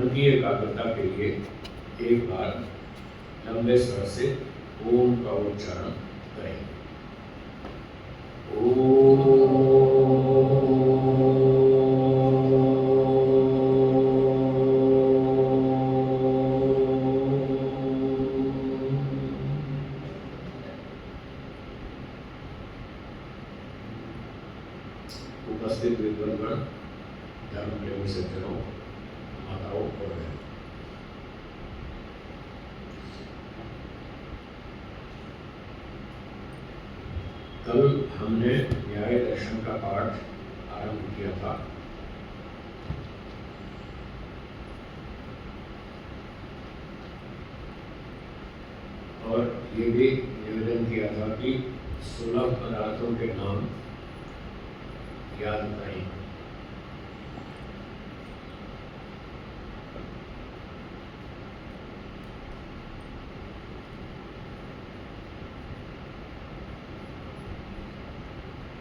मन की एकाग्रता के लिए एक बार लंबे स्वर से ओम का उच्चारण करें। उपस्थित विद्वानगण, धर्म प्रेमी सज्जनों, माताओं और बहनों, कल हमने न्याय दर्शन का पाठ आरंभ किया था। और ये भी निवेदन किया था कि 16 पदार्थों के नाम याद करें।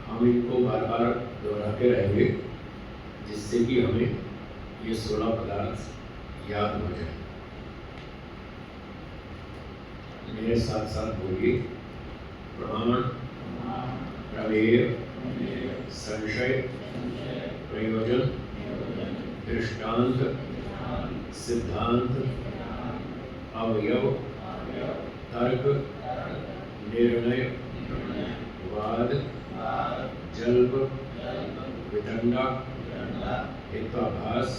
हम इनको बार बार दोहराते रहेंगे जिससे कि हमें ये 16 पदार्थ याद हो जाए। मेरे साथ साथ बोलिए। प्रमाण, प्रमेय, संशय, प्रयोजन, दृष्टांत, सिद्धांत, अवयव, तर्क, निर्णय, वाद, जल्प, वितंडा, हेत्वाभास,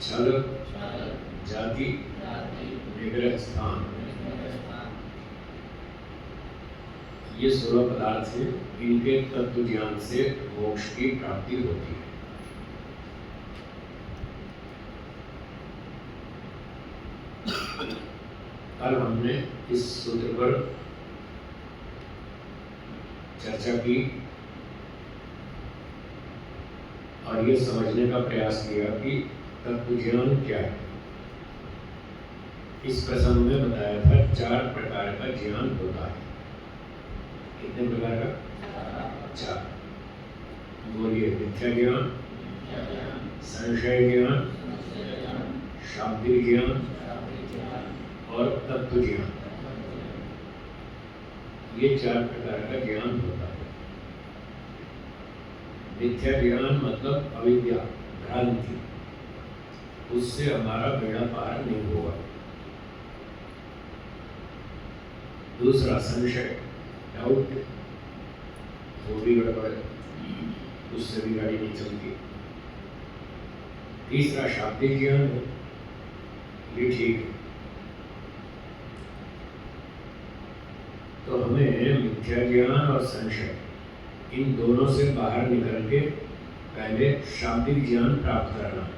छल, जाति, निग्रह स्थान, ये 16 पदार्थ हैं। इनके तत्व ज्ञान से मोक्ष की प्राप्ति होती है। कल हमने इस सूत्र पर चर्चा की और ये समझने का प्रयास किया कि तत्व ज्ञान क्या है। इस प्रसंग में बताया था 4 प्रकार का ज्ञान होता है। कितने प्रकार का? 4। बोलिए। मिथ्या ज्ञान, संशय ज्ञान, शाब्दिक ज्ञान और तत्व ज्ञान। ये 4 प्रकार का ज्ञान होता है। मिथ्या ज्ञान मतलब अविद्या, भ्रांति, उससे हमारा बेड़ा पार नहीं होगा। दूसरा संशय, डाउट, वो भी गड़बड़ है, उससे भी गाड़ी नहीं चलती। तीसरा शाब्दिक ज्ञान है, ये ठीक है। तो हमें मिथ्या ज्ञान और संशय, इन दोनों से बाहर निकल के पहले शाब्दिक ज्ञान प्राप्त करना है।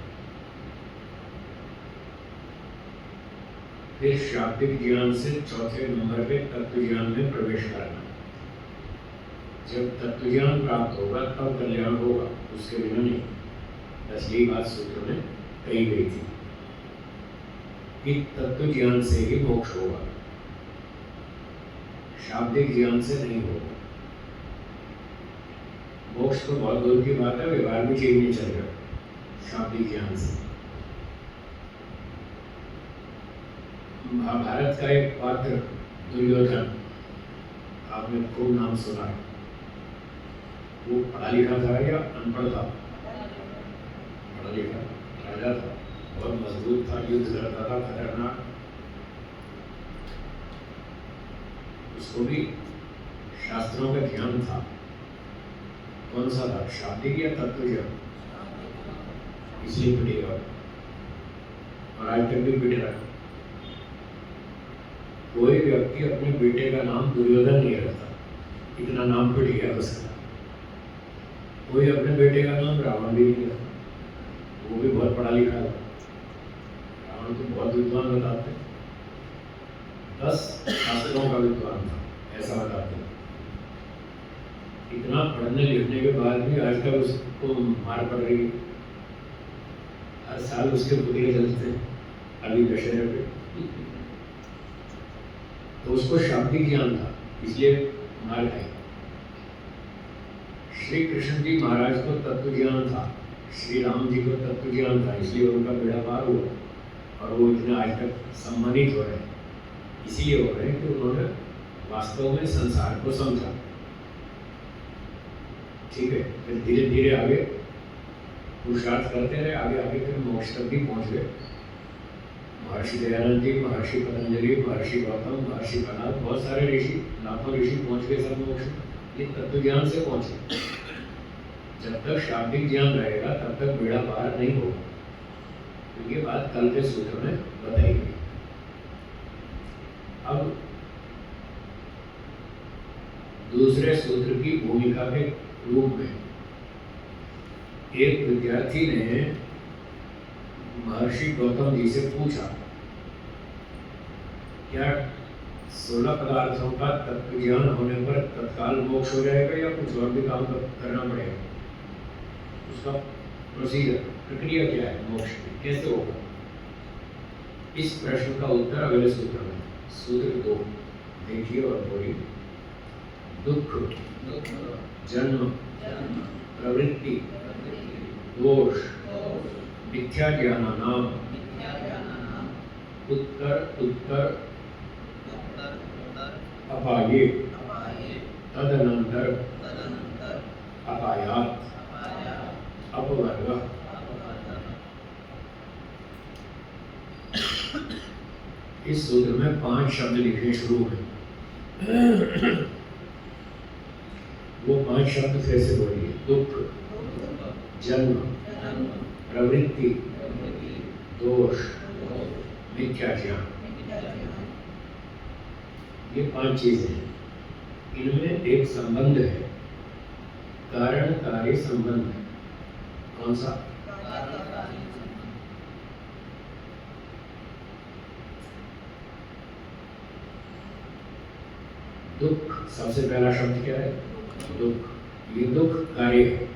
फिर शाब्दिक ज्ञान से चौथे नंबर पे तत्व ज्ञान में प्रवेश करना। जब तत्व ज्ञान प्राप्त होगा तब कल्याण होगा, उसके बिना नहीं। बस यही बात सूत्र में कही गई थी कि तत्व ज्ञान से ही मोक्ष होगा, शाब्दिक ज्ञान से नहीं होगा। मोक्ष तो बहुत दूर की बात है, व्यवहार भी चेंज नहीं चलेगा शाब्दिक ज्ञान से। महाभारत का एक पात्र दुर्योधन, आपने खूब नाम सुना है। वो पढ़ा लिखा था या अनपढ़ था? पढ़ा लिखा राजा था, बहुत मजबूत था, युद्ध करता था, खतरनाक। उसको भी शास्त्रों का ज्ञान था। कौन सा था? शाब्दिक या तत्व ज्ञान? इसलिए पिटेगा और आज तक भी पिट रहा है। कोई व्यक्ति अपने बेटे का नाम दुर्योधन नहीं रखता, इतना नाम पिट गया उसका। कोई अपने बेटे का नाम रावण भी नहीं रखता, वो भी बहुत पढ़ा लिखा था। रावण तो बहुत विद्वान बताते, 10 शास्त्रों का विद्वान था, ऐसा बताते। इतना पढ़ने लिखने के बाद भी आज तक उसको मार पड़ रही है। हर साल उसके पुतले जलते हैं अभी दशहरे पे। तो उसको शाब्दिक ज्ञान था, इसलिए मार खाई। श्री कृष्ण जी महाराज को तत्व ज्ञान था, श्री राम जी को तत्व ज्ञान था, इसलिए उनका बेड़ा पार हुआ और वो इतने आज तक सम्मानित हो रहे हैं। इसीलिए हो रहे हैं कि उन्होंने वास्तव में संसार को समझा। ठीक है, फिर धीरे धीरे आगे पुरुषार्थ करते रहे, आगे आगे फिर मोक्ष तक भी पहुँच गए। महर्षि दयानंद जी, महर्षि पतंजलि, महर्षि गौतम, महर्षि कणाद, बहुत सारे ऋषि, लाखों ऋषि पहुँच गए सब मोक्ष में। ये तत्व ज्ञान से पहुँचे। जब तक शाब्दिक ज्ञान रहेगा तब तक बेड़ा पार नहीं होगा। तो ये बात कल के सूत्र में बताई गई। अब दूसरे सूत्र की भूमिका के रूप में एक विद्यार्थी ने महर्षि गौतम जी से पूछा, क्या 16 पदार्थों का तत्व ज्ञान होने पर तत्काल मोक्ष हो जाएगा या कुछ और भी काम करना पड़ेगा? उसका प्रोसीजर, प्रक्रिया क्या है, मोक्ष की कैसे होगा? इस प्रश्न का उत्तर अगले सूत्र में। सूत्र 2 देखिए और बोलिए। दुख, जन्म, प्रवृत्ति, दोष, मिथ्या ज्ञानानाम, उत्तर उत्तर अपाये, तदनंतर अपायात, अपवर्ग। इस सूत्र में 5 शब्द लिखे शुरू में। वो 5 शब्द फिर से बोलिए। दुख, जन्म, प्रवृत्ति, दोष, मिथ्या ज्ञान। ये 5 चीजें हैं। इनमें एक संबंध है, कारण कार्य संबंध है। कौन सा? दुख, सबसे पहला शब्द क्या है? दुख। ये दुख कार्य है,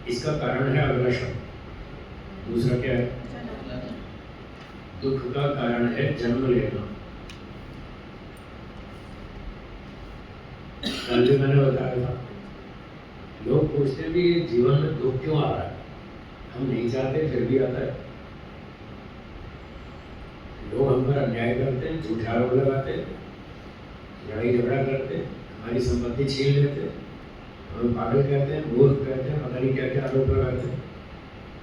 इसका कारण है अगला शब्द। दूसरा क्या है? दुख का कारण है जन्म लेना। कल भी मैंने बताया था, लोग पूछते भी जीवन में दुख क्यों आ रहा है, हम नहीं चाहते फिर भी आता है। लोग हम पर अन्याय करते हैं, झूठे आरोप लगाते हैं, लड़ाई झगड़ा करते हैं, हमारी संपत्ति छीन लेते हैं, हमें पागल कहते हैं, मूर्ख कहते हैं, पता नहीं क्या क्या आरोप लगाते हैं।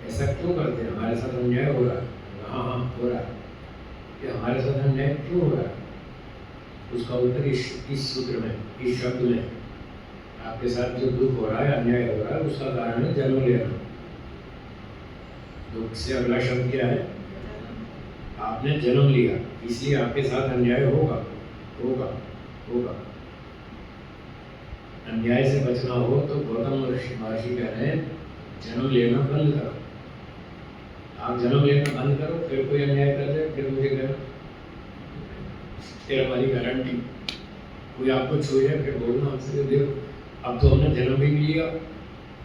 ऐसा क्यों करते हैं? हमारे साथ अन्याय हो रहा है। हाँ हो रहा है। कि हमारे साथ अन्याय क्यों हो रहा है? उसका उत्तर इस सूत्र में, इस शब्द में। आपके साथ जो दुख हो रहा है, अन्याय हो रहा है, उसका कारण है जन्म लेना। दुख से अगला शब्द क्या है? आपने जन्म लिया, इसलिए आपके साथ अन्याय होगा होगा होगा। अन्याय से बचना हो तो गौतम महर्षि कह रहे हैं जन्म लेना बंद करो। आप जन्म लेना बंद करो, फिर कोई अन्याय कर दे, फिर मुझे कहना तेरा हमारी गारंटी। कोई आपको छू जाए फिर बोलना हमसे, देखो अब तो हमने जन्म भी लिया,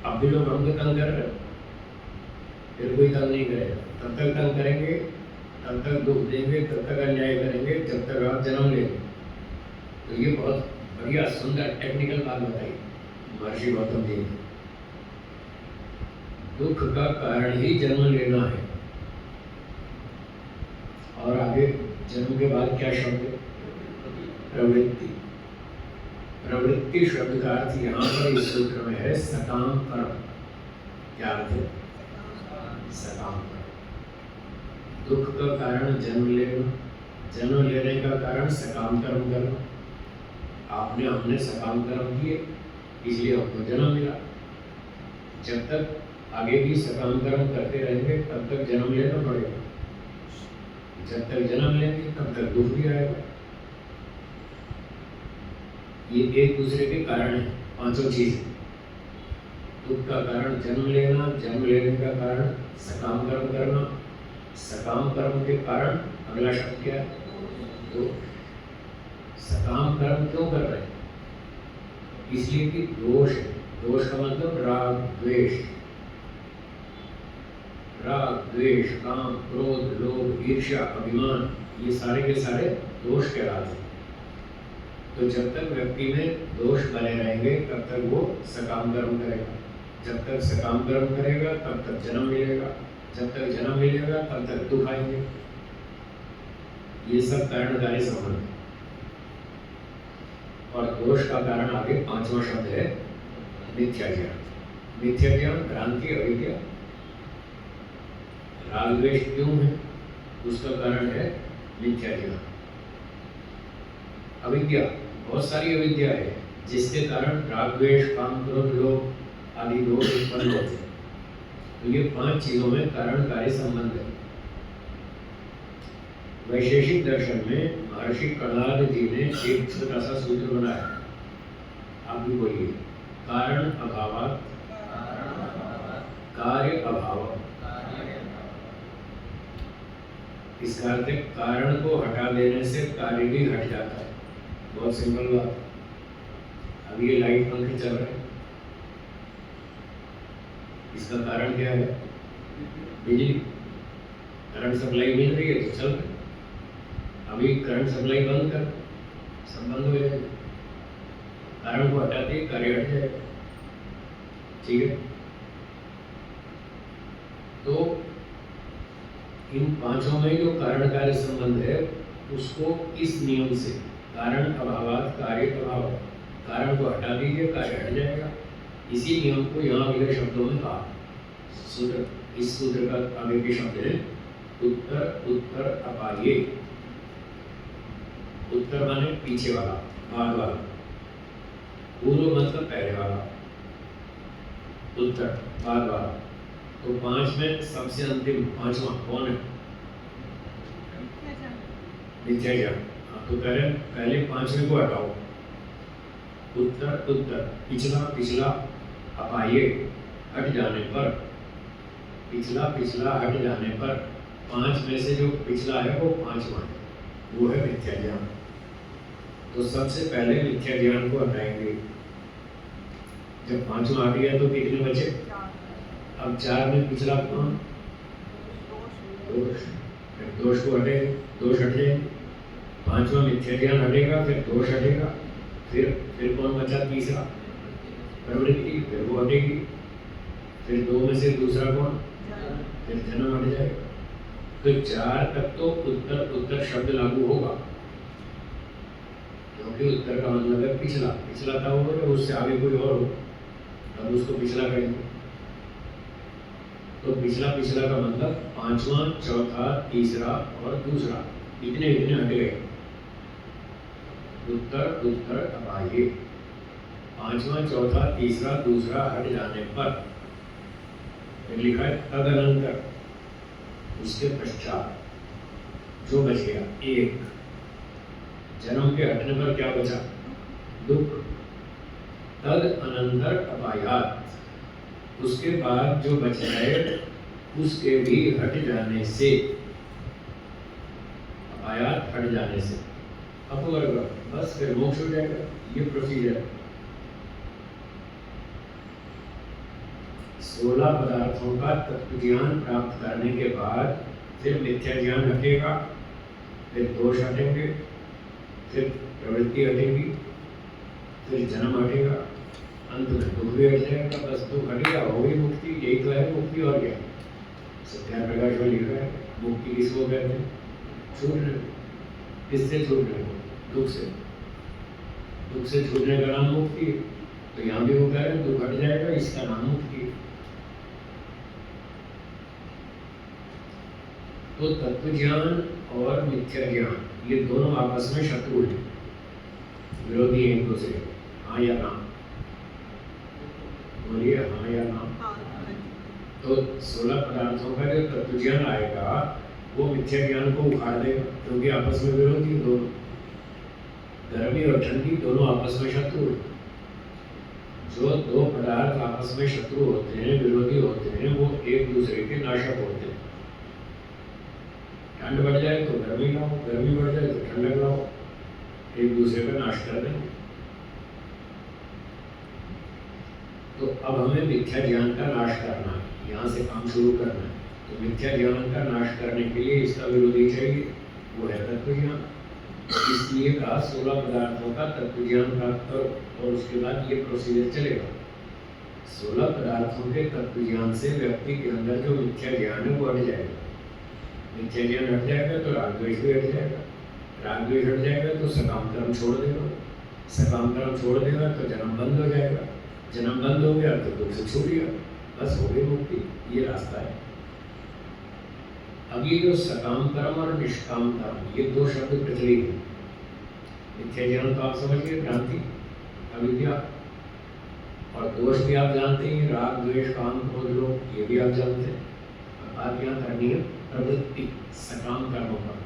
अब भी लोग हमको तंग कर रहे हैं। फिर कोई तंग नहीं करेगा। तब तक तंग करेंगे, तब तक दुख देंगे, तब तक अन्याय करेंगे, जब तक आप जन्म लेंगे। तो ये बहुत बढ़िया सुंदर टेक्निकल बात बताई महर्षि गौतम जी ने। दुख का कारण ही जन्म लेना है। और आगे जन्म के बाद क्या शब्द? प्रवृत्ति। प्रवृत्ति शब्द का अर्थ यहाँ पर इस सूत्र में है सकाम कर्म। क्या अर्थ है? सकाम कर्म। दुख का कारण जन्म लेना, जन्म लेने का कारण सकाम कर्म करना। आपने हमने सकाम कर्म किए, इसलिए हमको जन्म मिला। जब तक आगे भी सकाम कर्म करते रहेंगे तब तक जन्म लेना पड़ेगा। जब तक जन्म लेंगे तब तक दुख भी आएगा। ये एक दूसरे के कारण है, 5 चीजें। दुख का कारण जन्म लेना, जन्म लेने का कारण सकाम कर्म करना, सकाम कर्म के कारण अगला शब्द क्या है? तो सकाम कर्म क्यों कर रहे हैं? इसलिए कि दोष है। दोष का मतलब राग द्वेष। राग द्वेष, काम, क्रोध, लोभ, ईर्ष्या, अभिमान, ये सारे के सारे दोष कहलाते हैं। तो जब तक व्यक्ति में दोष बने रहेंगे तब तक वो सकाम कर्म करेगा। जब तक सकाम कर्म करेगा तब तक जन्म मिलेगा, जब तक जन्म मिलेगा तब तक दुख आएंगे। ये सब कारणकारी संबंध है। और दोष का कारण आगे पांचवा शब्द है मिथ्या ज्ञान। मिथ्या ज्ञान भ्रांति अविद्या। राग द्वेष क्यों है? उसका कारण है मिथ्या ज्ञान। अविद्या, बहुत सारी अविद्या है जिसके कारण राग द्वेष काम क्रोध लोभ आदि दोष उत्पन्न होते हैं। तो ये 5 चीजों में कारण कार्य संबंध है। वैशेषिक दर्शन में महर्षि कणाद जी ने एक छोटा सा सूत्र बनाया, आप भी बोलिए। कारण अभावात् कार्य अभाव। इसका अर्थ है कारण को हटा देने से कार्य भी हट जाता है। बहुत सिंपल बात। अब ये लाइट पंखे चल रहे हैं, इसका कारण क्या है? बिजली, करंट सप्लाई मिल रही है तो चल रहे। अभी करंट सप्लाई बंद कर, सब बंद हो जाएगा। कारण को हटाते कार्य हट जाएगा। ठीक है, तो इन पांचों में जो कारण कार्य संबंध है उसको इस नियम से, कारण अभावात् कार्य अभाव, कारण को हटा दीजिए कार्य हट जाएगा। इसी नियम को यहाँ अगले शब्दों में कहा। सूत्र, इस सूत्र का आगे के शब्द है उत्तर उत्तर अपाये। उत्तर माने पीछे वाला, बाद वाला। पूर्व मतलब पहले वाला, उत्तर बाद वाला। तो 5 में सबसे अंतिम पांचवा कौन है? मिथ्या ज्ञान। तो पहले 5वें को हटाओ। उत्तर उत्तर, पिछला पिछला अपाये, हट जाने पर, पिछला पिछला हट जाने पर 5 में से जो पिछला है वो 5वां है, वो है मिथ्या ज्ञान। तो सबसे पहले मिथ्या ज्ञान को हटाएंगे। जब 5वां हट गया तो कितने बचे? अब 4 में पिछला कौन? दोष। फिर दोष को हटेगा, दोष हट जाएंगे। 5वां मिथ्या ज्ञान हटेगा, फिर दोष हटेगा, फिर कौन बचा? तीसरा प्रवृत्ति, फिर वो हटेगी। फिर 2 में से दूसरा कौन? फिर जन्म हट जाएगा। तो 4 तक तो उत्तर उत्तर शब्द लागू होगा, क्योंकि उत्तर का मतलब है पिछला। पिछला था वो, उससे आगे कोई और हो तब उसको पिछला कहेंगे। तो पिछला पिछला का मतलब 5वां, चौथा, तीसरा और दूसरा, इतने इतने हट गए। उत्तर उत्तर अपाये, 5वां, चौथा, तीसरा, दूसरा हट जाने पर लिखा है तदनंतर, उसके पश्चात जो बच गया 1। जन्म के हटने पर क्या बचा? दुख। तद अनंतर अपायात, उसके बाद जो बच जाए उसके भी हट जाने से, अपायात हट जाने से, अपवर्ग, बस फिर मोक्ष हो जाएगा। ये प्रोसीजर। 16 पदार्थों का तत्व ज्ञान प्राप्त करने के बाद फिर मिथ्या ज्ञान हटेगा, फिर दोष हटेंगे, फिर प्रवृत्ति हटेगी, फिर जन्म हटेगा, अंत में दुख भी हट जाएगा। बस दुख हटेगा, हो गई मुक्ति। यही तो है मुक्ति, और क्या? सत्या प्रकाश में लिखा है मुक्ति किसको कहते हैं? छूटने। किससे छूटने को? दुख से। दुख से छूटने का नाम मुक्ति है। तो यहाँ भी वो कह रहे हैं दुख हट जाएगा, इसका नाम मुक्ति है। तो तत्व ज्ञान और मिथ्या ज्ञान ये दोनों आपस में शत्रु हैं, विरोधी हैं एक दूसरे। हाँ या ना? बोलिए हाँ या ना? तो 16 पदार्थों का जो तत्व ज्ञान आएगा वो मिथ्या ज्ञान को उखाड़ देगा, क्योंकि आपस में विरोधी दोनों। गर्मी और ठंडी दोनों आपस में शत्रु हैं। जो 2 पदार्थ आपस में शत्रु होते हैं, विरोधी होते हैं, वो एक दूसरे के नाशक होते हैं। ठंड बढ़ जाए तो गर्मी लाओ, गर्मी बढ़ जाए तो ठंडक लाओ, एक दूसरे का नाश कर देंगे। तो अब हमें मिथ्या ज्ञान का नाश करना है, यहाँ से काम शुरू करना है। तो मिथ्या ज्ञान का नाश करने के लिए इसका विरोधी चाहिए, वो है तत्व ज्ञान। इसलिए कहा 16 पदार्थों का तत्व ज्ञान प्राप्त करो, और उसके बाद ये प्रोसीजर चलेगा। 16 पदार्थों के तत्व ज्ञान से व्यक्ति के अंदर जो मिथ्या ज्ञान है वो हट जाएगा। मिथ्या ज्ञान हट जाएगा तो राग द्वेष भी हट जाएगा। राग द्वेष हट जाएगा तो सकाम कर्म छोड़ देगा। सकाम कर्म छोड़ देगा तो जन्म बंद हो जाएगा। जन्म बंद हो गया तो दुख से छूट गया, बस हो गई मुक्ति। ये रास्ता है। अब ये जो सकाम कर्म और निष्काम कर्म, ये दो शब्द प्रचलित हैं। मिथ्या ज्ञान तो आप समझिए, भ्रांति, अविद्या, और दोष भी आप जानते हैं, राग द्वेष काम क्रोध लोभ, ये भी आप जानते हैं। अब बात यहाँ करनी है प्रवृत्ति सकाम कर्मों पर।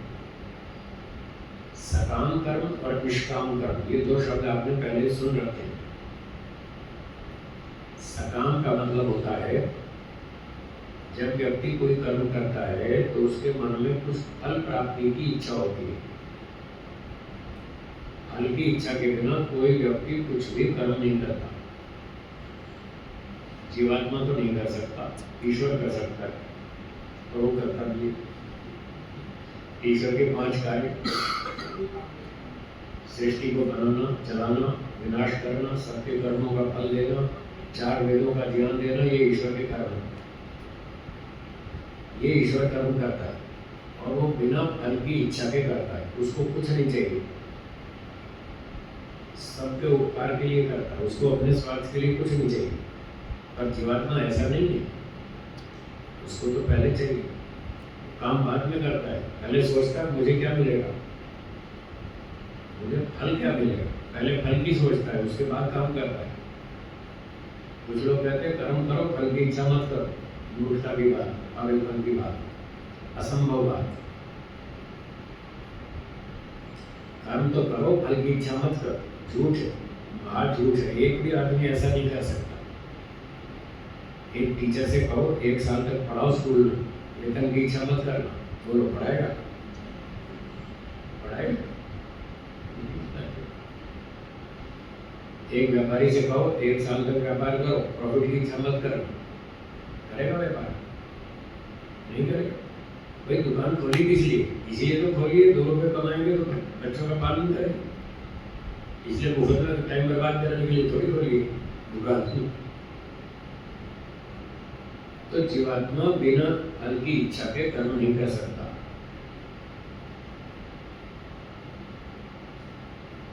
सकाम कर्म और निष्काम कर्म, ये दो शब्द आपने पहले सुन रखे हैं। सकाम का मतलब होता है जब व्यक्ति कोई कर्म करता है तो उसके मन में कुछ फल प्राप्ति की इच्छा होती है। फल की इच्छा के बिना कोई व्यक्ति कुछ भी कर्म नहीं करता। जीवात्मा तो नहीं कर सकता, ईश्वर कर सकता है, और वो करता भी है। ईश्वर के 5 कार्य: सृष्टि को बनाना, चलाना, विनाश करना, सबके कर्मों का फल देना, 4 वेदों का ज्ञान देना, ये ईश्वर के कर्म है। ये ईश्वर कर्म करता है और वो बिना फल की इच्छा के करता है। उसको कुछ नहीं चाहिए, सबके उपकार के लिए करता है, उसको अपने स्वार्थ के लिए कुछ नहीं चाहिए। पर जीवात्मा ऐसा नहीं है, उसको तो पहले चाहिए। काम बाद में करता है, पहले सोचता है मुझे क्या मिलेगा, मुझे फल क्या मिलेगा, पहले फल की सोचता है, उसके बाद काम करता है। कुछ लोग कहते हैं कर्म करो, फल की इच्छा मत करो। मूर्खता की बात, पागलपन की बात, असंभव बात। कर्म तो करो, फल की इच्छा मत करो, झूठ है, बात झूठ है। एक भी आदमी ऐसा नहीं कर सकता। एक टीचर से कहो 1 साल तक पढ़ाओ स्कूल में, वेतन की इच्छा मत करना, बोलो पढ़ाएगा? पढ़ाएगा? एक व्यापारी से कहो 1 साल तक व्यापार करो, प्रॉफिट की इच्छा मत करना, करेगा व्यापार? नहीं करेगा। भाई दुकान खोली किस लिए? इसीलिए तो खोली है, 2 रुपये कमाएंगे तो बच्चों का पालन करेंगे। इसलिए मुफ्त में टाइम बर्बाद करने के लिए थोड़ी खोली है दुकान। तो जीवात्मा बिना फल की इच्छा के कर्म नहीं कर सकता।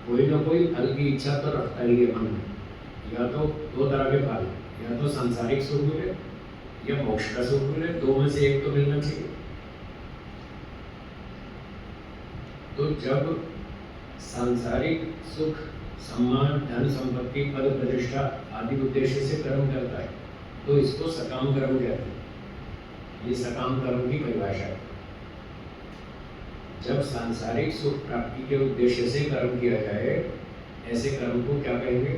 कोई ना कोई फल की इच्छा तो रखता ही है मन में। या तो 2 तरह के फल, या तो सांसारिक सुख मिले या मोक्ष का सुख मिले, 2 में से एक तो मिलना चाहिए। तो जब सांसारिक सुख, सम्मान, धन संपत्ति, पद प्रतिष्ठा आदि उद्देश्य से कर्म करता है तो इसको सकाम कर्म कहते हैं। ये सकाम कर्म की परिभाषा है। जब सांसारिक सुख प्राप्ति के उद्देश्य से कर्म किया जाए, ऐसे कर्म को क्या कहेंगे?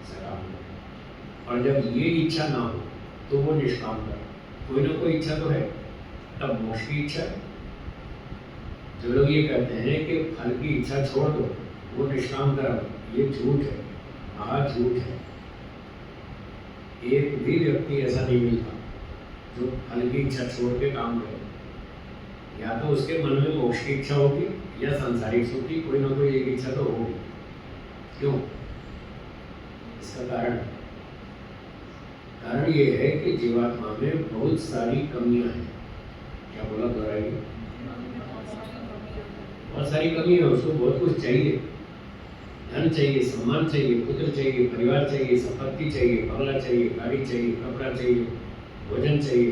सकाम कर्म। और जब ये इच्छा ना हो तो वो निष्काम कर्म। कोई ना कोई इच्छा तो है, तब मोक्ष की इच्छा है। जो लोग ये कहते हैं कि फल की इच्छा छोड़ दो, वो निष्काम कर्म, ये झूठ है, झूठ है। एक भी व्यक्ति ऐसा नहीं मिलता जो फल की इच्छा छोड़ के काम करे। या तो उसके मन में मोक्ष की इच्छा होगी या सांसारिक सुख की, कोई ना कोई एक इच्छा तो होगी। क्यों? इसका कारण ये है कि जीवात्मा में बहुत सारी कमियां हैं। क्या बोला दोहराइए? बहुत सारी कमी है। उसको बहुत कुछ चाहिए, धन चाहिए, सम्मान चाहिए, पुत्र चाहिए, परिवार चाहिए, संपत्ति चाहिए, बंगला चाहिए, गाड़ी चाहिए, कपड़ा चाहिए, भोजन चाहिए,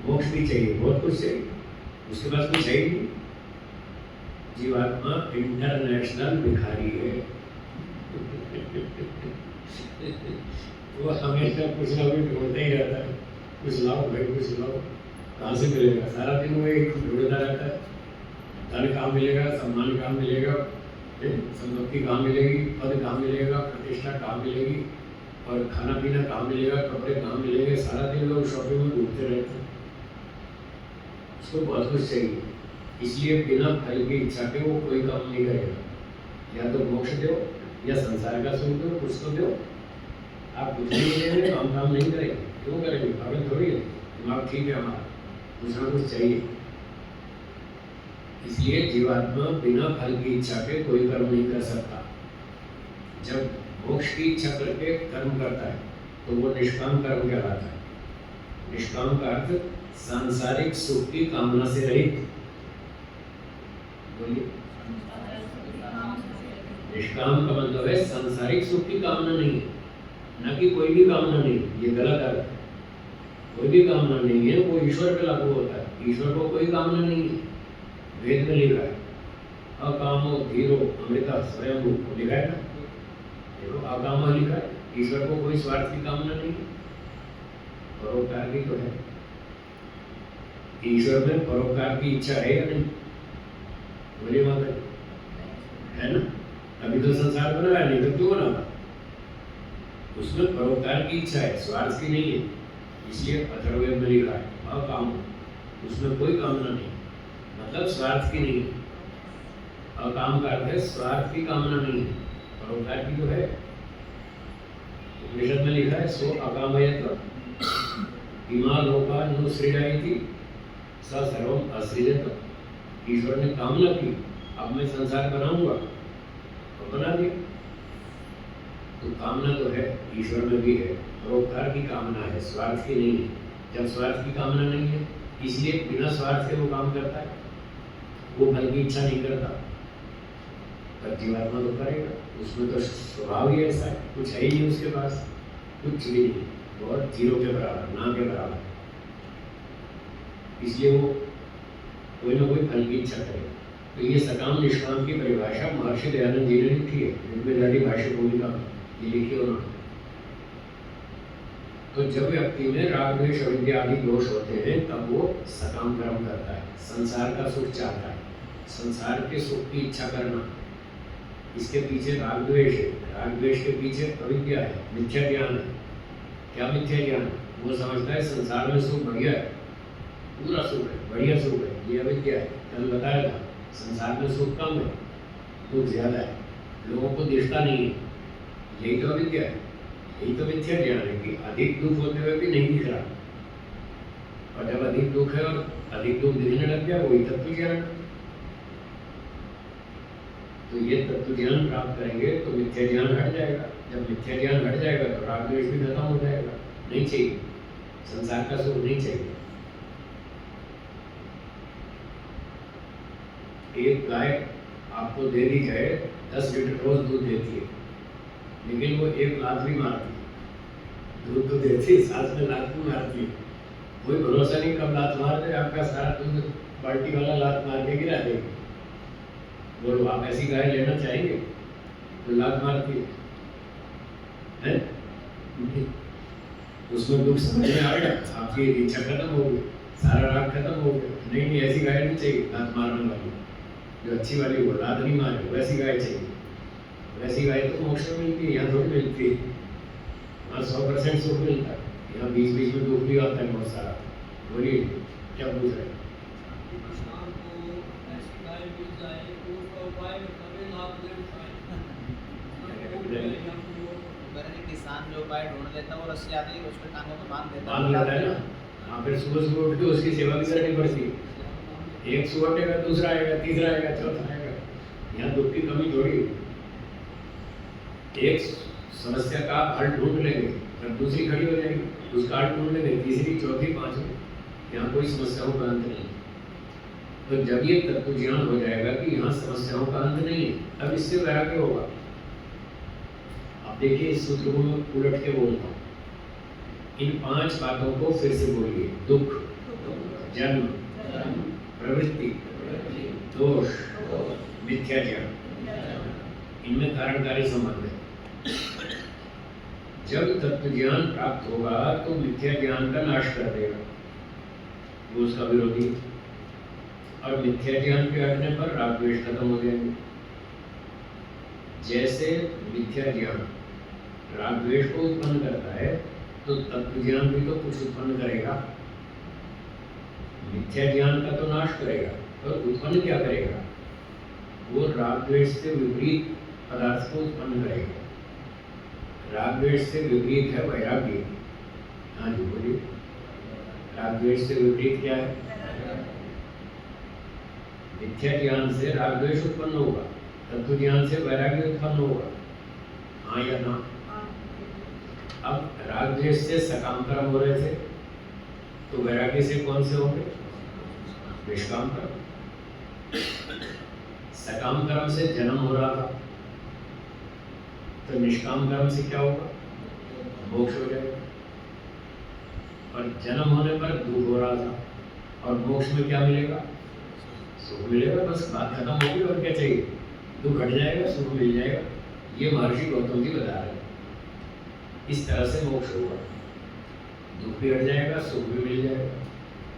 मोक्ष भी चाहिए, बहुत कुछ चाहिए। उसके पास कुछ चाहिए नहीं। जीवात्मा इंटरनेशनल भिखारी है। वो हमेशा कुछ ना कुछ ढूंढता ही रहता है, कुछ लाओ भाई, कुछ लाओ। कहाँ से मिलेगा? सारा दिन वो एक ढूंढता रहता है। धन कहाँ मिलेगा, सम्मान कहाँ मिलेगा, संपत्ति कहाँ मिलेगी, पद कहाँ मिलेगा, प्रतिष्ठा कहाँ मिलेगी, और खाना पीना कहाँ मिलेगा, कपड़े कहाँ मिलेंगे। सारा दिन लोग शॉपिंग में घूमते रहते हैं। उसको बहुत कुछ चाहिए, इसलिए बिना फल की इच्छा के वो कोई काम नहीं करेगा। या तो मोक्ष दो या संसार का सुख दो, कुछ तो दो। आप कुछ नहीं देंगे तो हम काम नहीं करेंगे। क्यों करेंगे? पागल थोड़ी है, दिमाग ठीक है हमारा, कुछ ना कुछ चाहिए। इसलिए जीवात्मा बिना फल की इच्छा के कोई कर्म नहीं कर सकता। जब मोक्ष की इच्छा करके कर्म करता है तो वो निष्काम कर्म कहलाता है। निष्काम का अर्थ सांसारिक सुख की कामना से रहित। बोलिए, निष्काम का मतलब है सांसारिक सुख की कामना नहीं है, ना कि कोई भी कामना नहीं, ये गलत अर्थ है। कोई भी कामना नहीं है, वो ईश्वर पे लागू होता है। ईश्वर को कोई कामना नहीं है। वेद में लिखा है अकामो धीरो अमृता स्वयं लिखा है ना, देखो अकाम लिखा है। ईश्वर को कोई स्वार्थ की कामना नहीं है, परोपकार की तो है। ईश्वर में परोपकार की इच्छा है या नहीं? बोलिए माता, है ना? अभी तो संसार बना है, नहीं तो क्यों बना था? उसमें परोपकार की इच्छा है, स्वार्थ की नहीं है। इसलिए अथर्ववेद में लिखा है अकाम, उसमें कोई कामना नहीं, मतलब स्वार्थ की नहीं है। अकाम का अर्थ है स्वार्थ की कामना नहीं है, परोपकार की तो है। उपनिषद में लिखा है सो अकामयत इमा लोका नुसृजयति स सर्वम असृजत। ईश्वर ने कामना की, अब मैं संसार बनाऊंगा, तो बना दिया। तो कामना तो है, ईश्वर में भी है, परोपकार की कामना है, स्वार्थ की नहीं है। जब स्वार्थ की कामना नहीं है, इसलिए बिना स्वार्थ के वो काम करता है, वो फल की इच्छा नहीं करता। पर जीवात्मा तो करेगा, उसमें तो स्वभाव ही ऐसा है, कुछ है ही नहीं उसके पास, कुछ भी नहीं, बहुत जीरो के बराबर, ना के बराबर। इसलिए वो कोई ना कोई फल की इच्छा करेगा। तो ये सकाम निष्काम की परिभाषा महर्षि दयानंद जी ने लिखी है, जिम्मेदारी भाष्य भूमिका में ये लिखी उन्होंने। तो जब व्यक्ति में राग द्वेष अविद्या आदि दोष होते हैं, तब वो सकाम कर्म करता है, संसार का सुख चाहता है, संसार के सुख की इच्छा करना। इसके पीछे राग द्वेष है, राग द्वेष के पीछे अविद्या है, मिथ्या ज्ञान है। क्या मिथ्या ज्ञान? वो समझता है संसार में सुख बढ़िया है, पूरा सुख है, बढ़िया सुख है, ये अविद्या है। कल बताया था संसार में सुख कम है, दुख ज्यादा है, लोगों को दिखता नहीं है, यही तो अविद्या है, यही तो मिथ्या ज्ञान है कि अधिक दुख होते हुए भी नहीं दिख रहा। और जब अधिक दुख है और अधिक दुख दिखने लग गया, वही तत्व ज्ञान। तो ये तत्व ज्ञान प्राप्त करेंगे तो मिथ्या ज्ञान हट जाएगा। जब मिथ्या ज्ञान हट जाएगा तो राग द्वेष भी खत्म हो जाएगा। नहीं चाहिए, संसार का सुख नहीं चाहिए। एक गाय आपको दे दी जाए 10 लीटर रोज दूध देती है, लेकिन वो एक लात भी मारती है। दूध तो देती है, साथ में लात भी मारती है। कोई भरोसा नहीं कब लात मार दे, आपका सारा दूध बाल्टी वाला लात मार के गिरा देगी। बोलो आप ऐसी गाय लेना चाहेंगे? तो लात मारती है, उसमें दुख समझ में आ गया, आपकी इच्छा खत्म हो गई, सारा राग खत्म हो गया। नहीं नहीं, ऐसी गाय नहीं चाहिए, लात मारने वाली, जो अच्छी वाली वो लात नहीं मारे, वैसी गाय चाहिए। वैसी गाय तो मोक्ष में मिलती है, यहाँ थोड़ी मिलती है। वहाँ 100% सुख मिलता है, यहाँ बीच बीच में दुख भी आता है बहुत सारा। बोलिए क्या पूछ रहे हैं? किसान जो उपाय ढूंढ लेता है वो रस्सी आती है उसके टांगों में बांध देता है ना। हाँ, फिर सुबह सुबह उठ के उसकी सेवा भी करनी पड़ती है। एक सुबह दूसरा आएगा, तीसरा आएगा, चौथा आएगा। यहाँ दुख की कमी थोड़ी। एक समस्या का आप हल ढूंढ लेंगे, फिर दूसरी खड़ी हो जाएगी, उसका हल ढूंढ लेंगे, तीसरी, चौथी, पांचवी। यहाँ कोई समस्याओं का अंत नहीं। तो जब ये तत्व ज्ञान हो जाएगा कि यहाँ समस्याओं का अंत नहीं है, तब इससे वैराग्य होगा। अब देखिए इस सूत्र को मैं उलट के बोलता हूँ। इन 5 बातों को फिर से बोलिए। दुख, जन्म, प्रवृत्ति, दोष, मिथ्या ज्ञान, इनमें कारणकारी संबंध है। जब तत्व ज्ञान प्राप्त होगा तो मिथ्या ज्ञान का नाश कर देगा, वो उसका विरोधी। और मिथ्या ज्ञान के हटने पर राग द्वेष खत्म हो जाएंगे। जैसे मिथ्या ज्ञान राग द्वेष को उत्पन्न करता है, तो तत्व ज्ञान भी तो कुछ उत्पन्न करेगा। मिथ्या ज्ञान का तो नाश करेगा, और उत्पन्न क्या करेगा? वो राग द्वेष से विपरीत पदार्थ को उत्पन्न करेगा। राग द्वेष से विपरीत है वैराग्य। हाँ जी बोलिए, राग द्वेष से विपरीत क्या है? मिथ्या ज्ञान से राग द्वेष उत्पन्न होगा, तत्व ज्ञान से वैराग्य उत्पन्न होगा। हाँ या ना? अब राग द्वेष से सकाम कर्म हो रहे थे, तो वैराग्य से कौन से होंगे? निष्काम कर्म। सकाम कर्म से जन्म हो रहा था, तो निष्काम कर्म से क्या होगा? मोक्ष हो जाएगा। और जन्म होने पर दुख हो रहा था, और मोक्ष में क्या मिलेगा? सुख मिलेगा। बस बात खत्म होगी, और क्या चाहिए? दुख हट जाएगा, सुख मिल जाएगा। ये महर्षि गौतम जी बता रहे हैं। इस तरह से मोक्ष होगा, दुख भी हट जाएगा, सुख भी मिल जाएगा।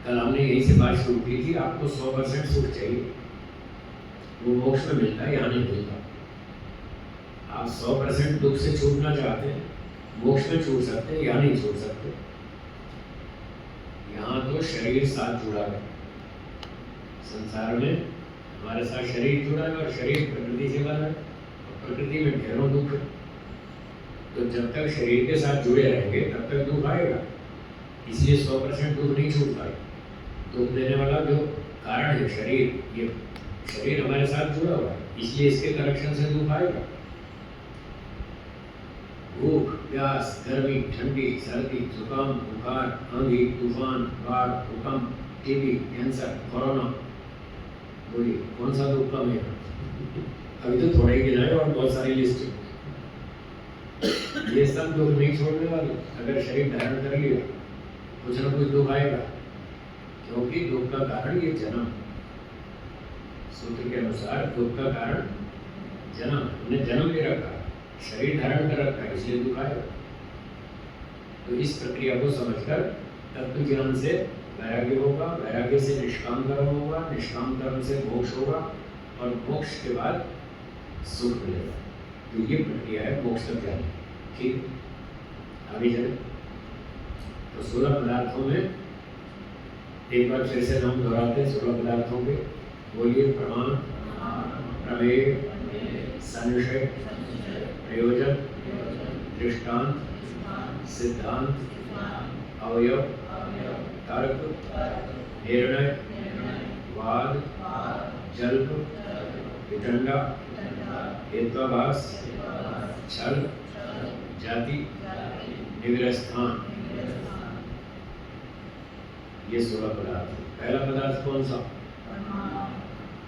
कल हमने यही से बात शुरू की थी, आपको 100% सुख चाहिए, वो मोक्ष में मिलता है, यहाँ नहीं मिलता। आप 100% दुख से छूटना चाहते हैं, मोक्ष में छूट सकते हैं, यहाँ नहीं छूट सकते। यहाँ तो शरीर साथ जुड़ा है। संसार में हमारे साथ शरीर जुड़ा है, और शरीर प्रकृति से बना है, और प्रकृति में ढेरों दुख है। तो जब तक शरीर के साथ जुड़े रहेंगे तब तक दुख आएगा। इसलिए 100% दुख नहीं छूट पाएगा। दुख देने वाला जो कारण है शरीर, ये शरीर हमारे साथ जुड़ा हुआ है, इसलिए इसके कनेक्शन से दुख आएगा। भूख, प्यास, गर्मी, ठंडी, सर्दी, जुकाम, बुखार, आंधी, तूफान, बाढ़, भूकंप, टीबी, कैंसर, कोरोना, बोलिए कौन सा दुख कम है? अभी तो थोड़े ही गिनाए और बहुत सारी लिस्ट। ये सब दुख नहीं छोड़ने वाले। अगर शरीर धारण कर लिया, कुछ ना कुछ दुख आएगा, क्योंकि दुख का कारण ये जन्म। सूत्र के अनुसार दुख का कारण जन्म। हमने जन्म ले रखा, शरीर धारण कर रखा है, इसलिए दुख आएगा। तो इस प्रक्रिया को समझकर तत्व ज्ञान से वैराग्य होगा, वैराग्य से निष्काम कर्म होगा, निष्काम कर्म से मोक्ष होगा, और मोक्ष के बाद सुख मिलेगा। तो ये प्रक्रिया है मोक्ष तक जाने। ठीक, आगे चले। तो 16 पदार्थों में एक बार फिर से नाम दोहराते हैं। 16 पदार्थों के बोलिए: प्रमाण, प्रमेय, संशय, प्रयोजन, दृष्टांत, सिद्धांत, अवयव, तर्क, निर्णय, वाद, जल्प, वितंडा, हेत्वाभास, छल, जाति, निविरस्थान। ये 16 पदार्थ है। पहला पदार्थ कौन सा?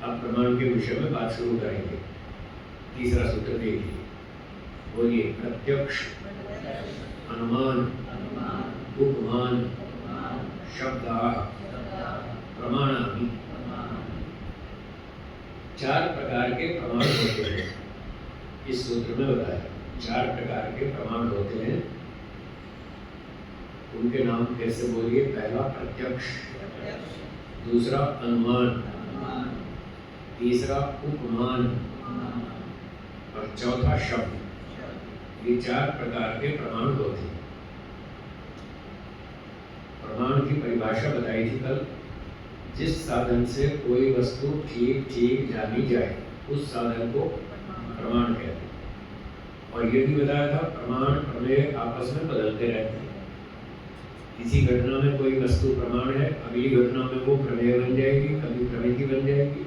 अब प्रमाण के विषय में बात शुरू करेंगे। तीसरा सूत्र देखिए, बोलिए: प्रत्यक्ष, अनुमान, उपमान, शब्दाः, प्रमाणानि। 4 प्रकार के प्रमाण होते हैं। इस सूत्र में बताया 4 प्रकार के प्रमाण होते हैं। उनके नाम कैसे बोलिए? पहला प्रत्यक्ष, दूसरा अनुमान, तीसरा उपमान, और चौथा शब्द। ये 4 प्रकार के प्रमाण होते हैं। प्रमाण की परिभाषा बताई थी कल। जिस साधन से कोई वस्तु ठीक ठीक जानी जाए, उस साधन को प्रमाण कहते हैं। और ये भी बताया था प्रमाण प्रमेय आपस में बदलते रहते हैं। किसी घटना में कोई वस्तु प्रमाण है, अगली घटना में वो प्रमेय बन जाएगी, कभी प्रमिति बन जाएगी।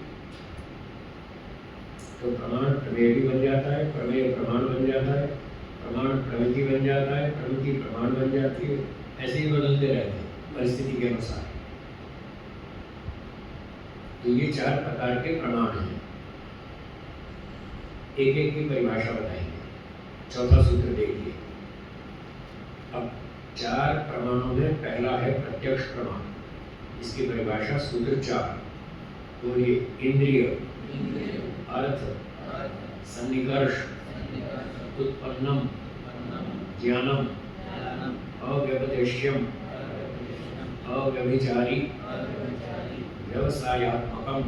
तो प्रमाण प्रमेय भी बन जाता है, प्रमेय प्रमाण बन जाता है, प्रमाण प्रमिति बन जाता है, प्रमिति प्रमाण बन जाती है। ऐसे ही बदलते रहते हैं परिस्थिति के अनुसार। तो ये 4 प्रकार के प्रमाण हैं। एक एक की परिभाषा बताएंगे। चौथा सूत्र देखिए। अब 4 प्रमाणों में पहला है प्रत्यक्ष प्रमाण। इसकी परिभाषा सूत्र 4। बोलिए: इंद्रिय, अर्थ, सन्निकर्ष, उत्पन्नम, ज्ञानम, अव्यपदेश्यम, अव्यभिचारी, व्यवसायात्मकम,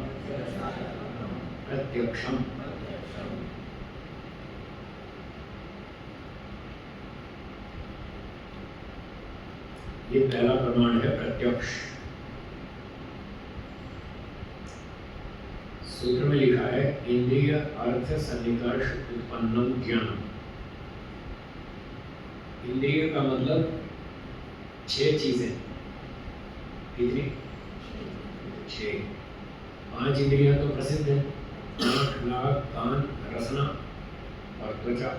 प्रत्यक्षम। ये पहला प्रमाण है प्रत्यक्ष। सूत्र में लिखा है इंद्रिय, अर्थ, सन्निकर्ष, उत्पन्नम, ज्ञानम। इंद्रिय का मतलब 6 चीजें। कितनी? 6। 5 इंद्रियां तो प्रसिद्ध हैं: आँख, नाक, कान, रसना और त्वचा।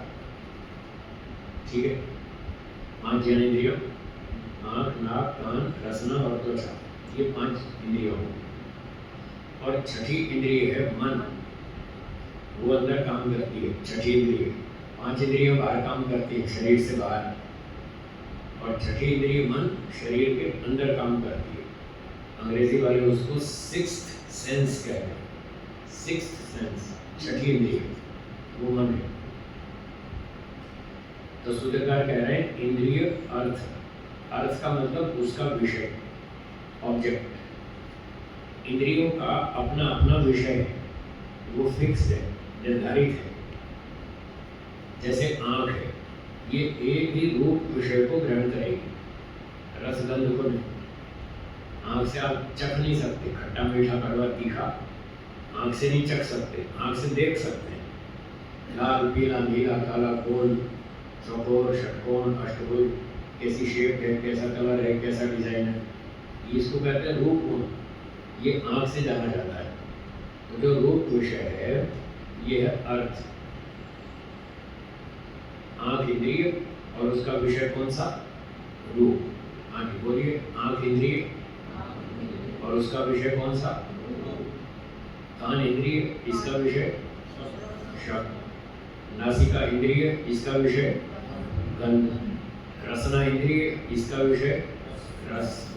ठीक है। 5 ज्ञानेंद्रियों, आँख, नाक, कान, रसना और त्वचा, ये 5 इंद्रियों होंगी। और छठी इंद्रिय है मन, वो अंदर काम करती है। छठी इंद्रिय, 5 इंद्रियां बाहर काम करती है शरीर से बाहर, और छठी इंद्रिय मन शरीर के अंदर काम करती है। अंग्रेजी वाले उसको सिक्स्थ सेंस कहते हैं। सिक्स्थ सेंस, छठी इंद्रिय वो मन है। तो सूत्रकार कह रहे हैं इंद्रिय अर्थ, अर्थ का मतलब उसका विषय, ऑब्जेक्ट। इंद्रियों का अपना अपना विषय है, वो फिक्स है, निर्धारित है। जैसे आँख है, ये एक ही रूप विषय को ग्रहण करेगी, रसगंध को नहीं। आँख से आप चख नहीं सकते, खट्टा मीठा कड़वा तीखा आँख से नहीं चख सकते, आँख से देख सकते हैं। लाल पीला नीला काला गोल चौकोर षटकोण अष्टभुज, कैसी शेप है, कैसा कलर है, कैसा डिजाइन है, इसको कहते हैं रूप गुण। ये आँख से जाना जाता है। तो जो रूप विषय है ये है अर्थ। आँख इंद्रिय और उसका विषय कौन सा? रूप। आगे बोलिए, आँख इंद्रिय और उसका विषय कौन सा? कान इंद्रिय, इसका विषय शब्द। नासिका इंद्रिय, इसका विषय गंध। रसना इंद्रिय, इसका विषय रस।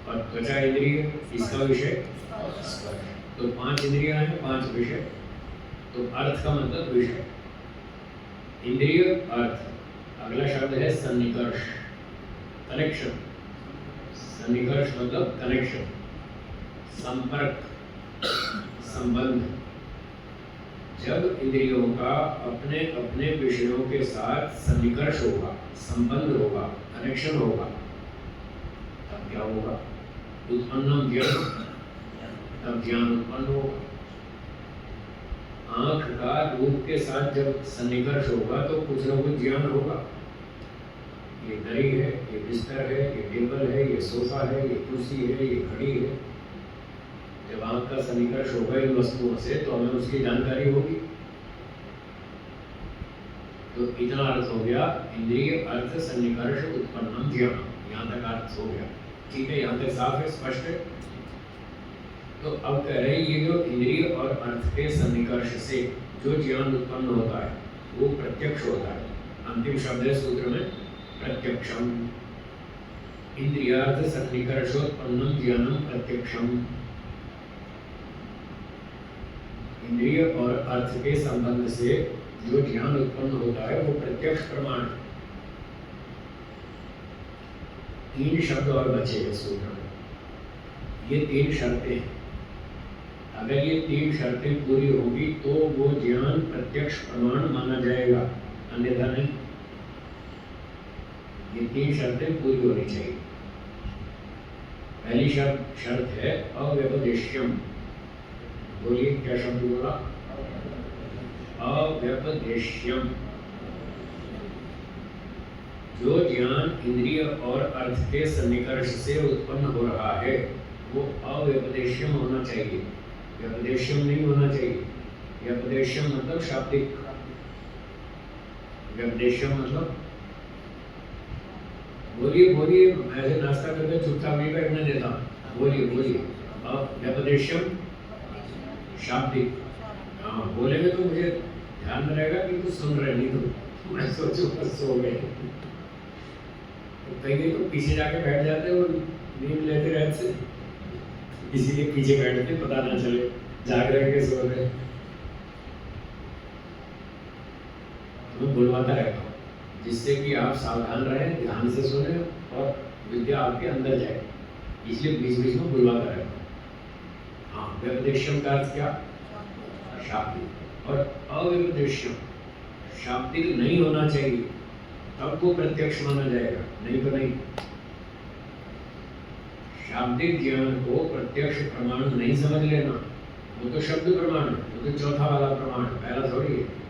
और त्वचा इंद्रिय, इसका विषय स्पर्श। तो 5 इंद्रियां हैं, 5 विषय। तो अर्थ का मतलब विषय, इंद्रिय अर्थ। अगला शब्द है सन्निकर्ष, कनेक्शन। सन्निकर्ष मतलब कनेक्शन, संपर्क, संबंध। जब इंद्रियों का अपने अपने विषयों के साथ सन्निकर्ष होगा, संबंध होगा, कनेक्शन होगा, तब क्या होगा? उत्पन्नम ज्ञान, तब ज्ञान उत्पन्न होगा। आँख का रूप के साथ जब सन्निकर्ष होगा तो कुछ ना कुछ ज्ञान होगा। ये दरी है, ये बिस्तर है, ये टेबल है, ये सोफा है, ये कुर्सी है, ये घड़ी है। जब आँख का सन्निकर्ष होगा इन वस्तुओं से तो हमें उसकी जानकारी होगी। तो इतना अर्थ हो गया, इंद्रिय अर्थ सन्निकर्ष उत्पन्नम ज्ञान। यहाँ तक अर्थ हो गया, ठीक है? यहाँ तक साफ है, स्पष्ट है? तो अब कह रहे हैं ये जो इंद्रिय और अर्थ के सन्निकर्ष से जो ज्ञान उत्पन्न होता है वो प्रत्यक्ष होता है। अंतिम शब्द है सूत्र में प्रत्यक्षम। इंद्रियार्थ सन्निकर्षोत्पन्नम ज्ञानम प्रत्यक्षम। इंद्रिय और अर्थ के संबंध से जो ज्ञान उत्पन्न होता है वो प्रत्यक्ष प्रमाण है। 3 शब्द और बचे हैं सूत्र में। ये 3 शर्तें हैं। अगर ये 3 शर्तें पूरी होगी तो वो ज्ञान प्रत्यक्ष प्रमाण माना जाएगा, अन्यथा नहीं। ये 3 शर्तें पूरी होनी चाहिए। पहली शर्त है अव्यपदेश्यम। बोलिए, क्या शब्द बोला? अव्यपदेश्यम। जो ज्ञान इंद्रिय और अर्थ के सन्निकर्ष से उत्पन्न हो रहा है वो अव्यपदेश्यम होना चाहिए, व्यपदेश्यम नहीं होना चाहिए। व्यपदेश्यम मतलब शाब्दिक, व्यपदेश्यम मतलब बोलिए बोलिए, मैं ऐसे नाश्ता करके चुपचाप नहीं बैठने देता। बोलिए बोलिए। अब व्यपदेश्यम शाब्दिक। हाँ, बोलेंगे तो मुझे ध्यान में रहेगा कि कुछ सुन रहे नहीं तो मैं सोचूंगा सो गए। तो कई तो पीछे जाके बैठ जाते हैं और नींद लेते रहते, इसीलिए पीछे बैठते पता ना चले जाग रहे के सो रहे। मैं बुलवाता रहता हूँ जिससे कि आप सावधान रहें, ध्यान से सुने और विद्या आपके अंदर जाए, इसलिए बीच बीच में बुलवाता रहता हूँ। हाँ, व्यपदेश्यम का अर्थ क्या? शाब्दिक। और अव्यपदेश्यम शाब्दिक नहीं होना चाहिए, तब वो प्रत्यक्ष माना जाएगा, नहीं तो नहीं। शाब्दिक ज्ञान को प्रत्यक्ष प्रमाण नहीं समझ लेना, वो तो शब्द प्रमाण है, वो तो चौथा वाला प्रमाण, पहला थोड़ी है।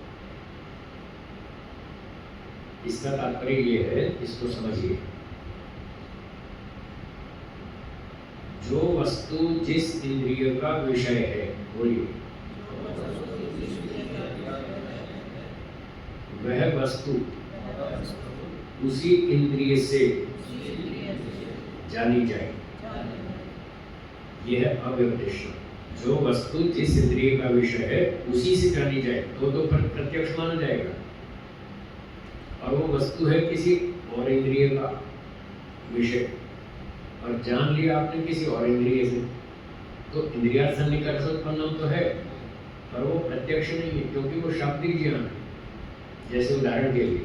इसका तात्पर्य ये है, इसको समझिए। जो वस्तु जिस इंद्रिय का विषय है, बोलिए, वह वस्तु उसी इंद्रिय से जानी जाए। यह है अव्यपदेश। जो वस्तु जिस इंद्रिय का विषय है उसी से जानी जाए तो प्रत्यक्ष माना जाएगा, और वो वस्तु है किसी और इंद्रिय का विषय, और जान लिया आपने किसी और इंद्रिय से, तो इंद्रियार्थसन्निकर्षोत्पन्नम तो है पर वो प्रत्यक्ष नहीं है, क्योंकि वो शाब्दिक ज्ञान है। जैसे उदाहरण के लिए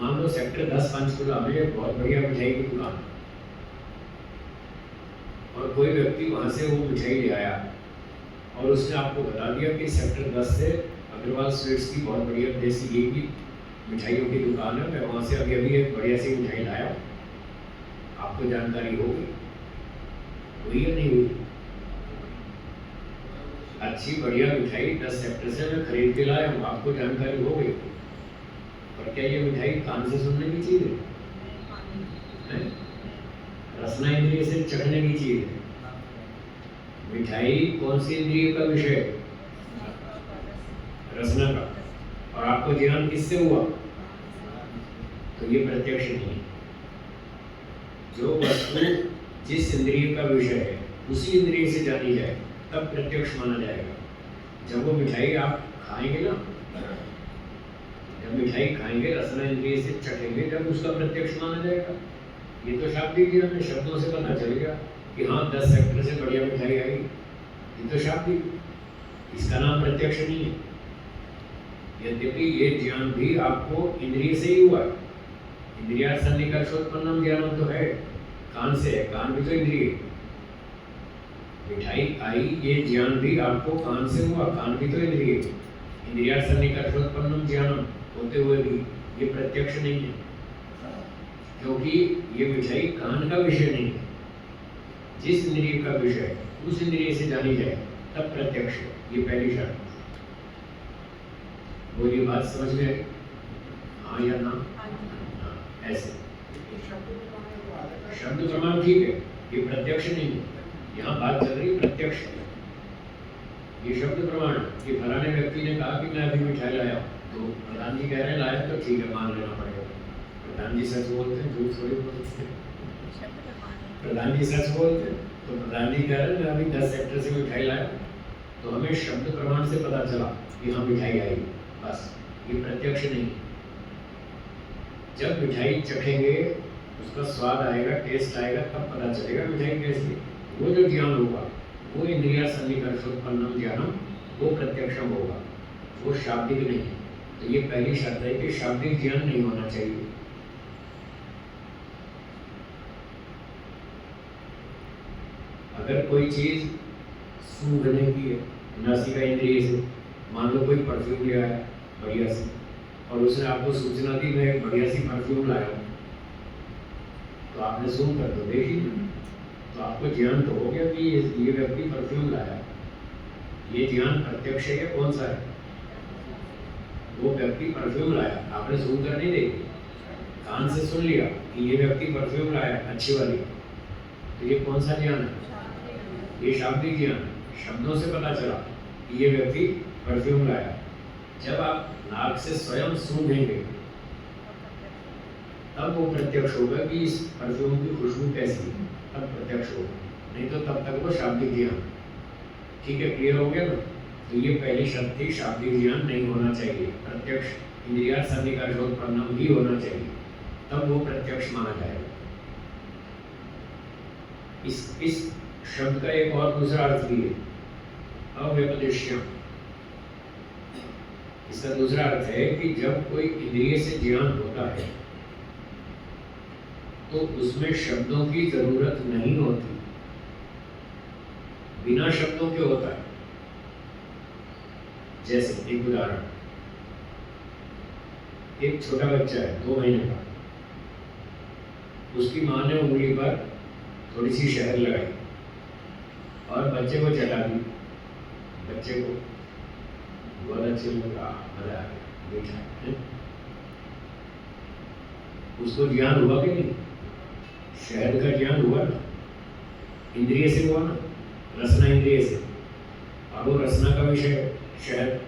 मान लो सेक्टर 10 पंचकुला में एक बहुत बढ़िया मिठाई की दुकान, और कोई व्यक्ति वहां से वो मिठाई ले आया और उसने आपको बता दिया कि सेक्टर 10 से अग्रवाल स्वीट्स की बहुत बढ़िया देसी घी की मिठाइयों की दुकान है, मैं वहां से अभी अभी एक बढ़िया सी मिठाई लाया। आपको जानकारी होगी, हुई या नहीं हुई? अच्छी बढ़िया मिठाई 10 सेक्टर से मैं खरीद के लाया हूँ, आपको जानकारी हो गई। पर क्या ये मिठाई कान से सुनने की चीज है? रसना इंद्रिय से चखने की चीज है। मिठाई कौन सी इंद्रिय का विषय है? रसना का। और आपको ज्ञान किससे हुआ? तो ये प्रत्यक्ष नहीं है। जो वस्तु जिस इंद्रिय का विषय है उसी इंद्रिय से जानी जाए तब प्रत्यक्ष माना जाएगा। जब वो मिठाई आप खाएंगे ना, जब मिठाई खाएंगे रसना इंद्रिय से चखेंगे, जब उसका प्रत्यक्ष माना जाएगा। ये तो शाब्दिक ज्ञान है, शब्दों से पता चलेगा कि हाँ 10 सेक्टर से बढ़िया मिठाई आई, ये तो शाब्दिक, इसका नाम प्रत्यक्ष नहीं है। यद्यपि ये ज्ञान भी आपको इंद्रिय से ही हुआ है। इंद्रियार्थसन्निकर्षोत्पन्नम ज्ञानम तो है, कान से है, कान भी तो इंद्रिय है। मिठाई आई ये ज्ञान भी आपको कान से हुआ, कान भी तो इंद्रिय है। इंद्रियार्थसन्निकर्षोत्पन्नम ज्ञानम होते हुए भी ये प्रत्यक्ष नहीं है, क्योंकि ये मिठाई कान का विषय नहीं है। जिस इंद्रिय का विषय है उस इंद्रिय से जानी जाए तब प्रत्यक्ष है। ये पहली शर्त। वो ये बात समझ में, हाँ या ना? हाँ, ऐसे शब्द प्रमाण ठीक है, ये प्रत्यक्ष नहीं है। यहाँ बात चल रही प्रत्यक्ष। ये शब्द प्रमाण कि फलाने व्यक्ति ने कहा कि मैं अभी मिठाई लाया, तो प्रधान जी कह रहे हैं लाया तो ठीक है, मान लेना पड़ेगा। प्रधान जी सच बोलते हैं, झूठ थोड़ी बोलते हैं। प्रधान जी सच बोलते हैं, तो प्रधान जी कह रहे हैं मैं अभी 10 सेक्टर से मिठाई लाया, तो हमें शब्द प्रमाण से पता चला कि हाँ मिठाई आई, बस। ये प्रत्यक्ष नहीं। जब मिठाई चखेंगे, उसका स्वाद आएगा, टेस्ट आएगा, तब पता चलेगा मिठाई कैसी। वो जो ज्ञान होगा वो इंद्रियार्थसन्निकर्षोत्पन्नम ज्ञानम, वो प्रत्यक्षम होगा, वो शाब्दिक नहीं है। तो ये पहली शर्त है कि शाब्दिक ज्ञान नहीं होना चाहिए। अगर कोई चीज सूंघने की है नासिका इंद्रिय से, मान लो कोई परफ्यूम ले आया बढ़िया सी, और उसने आपको सूचना दी मैं एक बढ़िया सी परफ्यूम लाया हूँ, तो आपने सूंघ कर तो देखी, तो आपको ज्ञान तो हो गया कि ये व्यक्ति परफ्यूम लाया। ये ज्ञान प्रत्यक्ष है, कौन सा है? वो व्यक्ति परफ्यूम लाया, आपने सूंघ कर नहीं देखी, कान से सुन लिया कि ये व्यक्ति परफ्यूम लाया अच्छी वाली, तो ये कौन सा ज्ञान है? ये शाब्दिक ज्ञान है। शब्दों से पता चला कि ये व्यक्ति परफ्यूम लाया। जब आप नाक से स्वयं सूंघेंगे तब वो प्रत्यक्ष होगा कि इस परफ्यूम की खुशबू कैसी है, तब प्रत्यक्ष होगा, नहीं तो तब तक वो शाब्दिक ज्ञान। ठीक है, क्लियर हो गया ना? तो ये पहली शर्त थी, शाब्दिक ज्ञान नहीं होना चाहिए, प्रत्यक्ष इंद्रियार्थसन्निकर्षोत्पन्नम ही होना चाहिए, तब वो प्रत्यक्ष माना जाएगा। इस शब्द का एक और दूसरा अर्थ भी है, अव्यपदेश्यम। इसका दूसरा अर्थ है कि जब कोई इंद्रिय से ज्ञान होता है तो उसमें शब्दों की जरूरत नहीं होती, बिना शब्दों के होता है। जैसे एक उदाहरण, एक छोटा बच्चा है 2 महीने का, उसकी माँ ने उंगली पर थोड़ी सी शहद लगाई और बच्चे को चटा दी। बच्चे को बहुत अच्छे लगा, मजा आ गया, मीठा है। उसको ज्ञान हुआ कि नहीं? शहद का ज्ञान हुआ ना, इंद्रिय से हुआ ना, रसना इंद्रिय से। अब वो रसना का विषय शहद,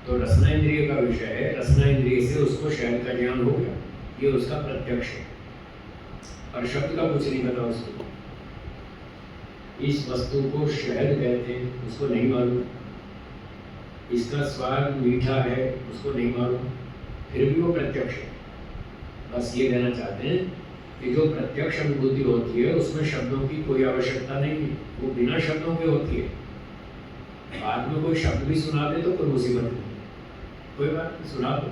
तो रसना इंद्रिय का विषय है, रसना इंद्रिय से उसको शहद का ज्ञान हो गया, ये उसका प्रत्यक्ष है, और शब्द का कुछ नहीं पता उसको। इस वस्तु को शहद कहते हैं, उसको नहीं मालूम, इसका स्वाद मीठा है, उसको नहीं मालूम, फिर भी वो प्रत्यक्ष है। बस ये कहना चाहते हैं कि जो प्रत्यक्ष अनुभूति होती है उसमें शब्दों की कोई आवश्यकता नहीं है, वो बिना शब्दों के होती है। बाद में कोई शब्द भी सुना दे तो कोई मुसीबत नहीं, कोई बात नहीं, सुना दो,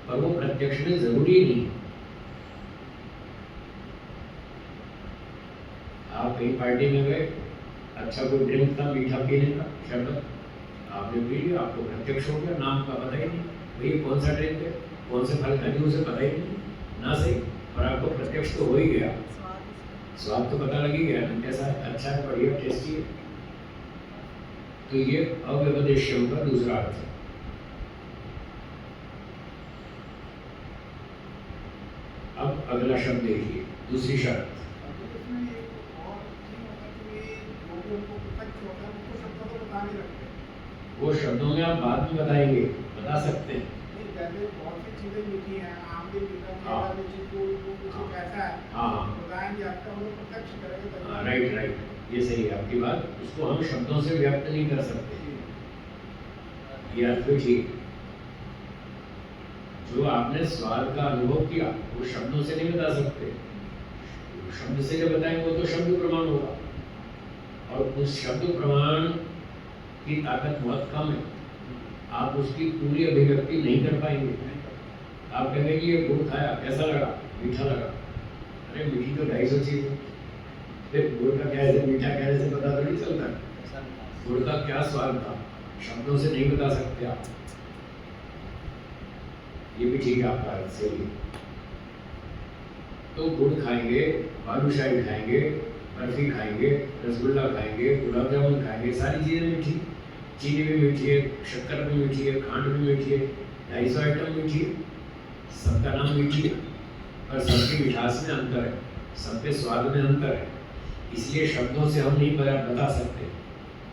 पर वो प्रत्यक्ष में जरूरी नहीं है। आप कहीं पार्टी में गए, अच्छा कोई ड्रिंक था मीठा पीने का, शब्द आपने पी लिया, आपको प्रत्यक्ष हो गया, नाम का पता ही नहीं, भैया कौन सा ड्रिंक है, कौन से फल का जूस है, पता ही नहीं ना, सही, पर आपको प्रत्यक्ष तो हो ही गया, स्वाद तो पता लग ही गया ना, कैसा है, अच्छा है, बढ़िया, टेस्टी है। तो ये अव्यपदेश्यम का दूसरा अर्थ है। अब अगला शब्द देखिए, दूसरी शर्त। वो शब्दों में आप बाद में बताएंगे, बता सकते हैं। बहुत सी चीजें लिखी हैं, आम भी लिखा है, हाँ। कुछ कैसा है, हाँ बताएंगे, आपका वो प्रत्यक्ष करेंगे। हाँ, राइट राइट, ये सही है आपकी बात, उसको हम शब्दों से व्यक्त नहीं कर सकते, ये अर्थ भी ठीक। जो आपने स्वाद का अनुभव किया वो शब्दों से नहीं बता सकते, शब्द से जो बताएंगे वो तो शब्द प्रमाण होगा, और उस शब्द प्रमाण की ताकत बहुत कम है, आप उसकी पूरी अभिव्यक्ति नहीं कर पाएंगे। आप कहेंगे कि ये गुड़ खाया कैसा लगा, मीठा लगा, अरे मीठी तो 250 चीज है, फिर गुड़ का क्या है, मीठा कहने से पता तो नहीं चलता, गुड़ का क्या स्वाद था, शब्दों से नहीं बता सकते आप। ये भी ठीक है आपका अर्थ सही। तो गुड़ खाएंगे, बालूशाही खाएंगे, बर्फी खाएंगे, रसगुल्ला खाएंगे, गुलाब जामुन खाएंगे, सारी चीज़ें मीठी, चीनी भी मीठी है, शक्कर भी मीठी है, खांड भी मीठी है, 250 आइटम मीठी है, सबका नाम मीठी है, पर सबकी मिठास में अंतर है, सबके स्वाद में अंतर है, इसलिए शब्दों से हम नहीं बता सकते,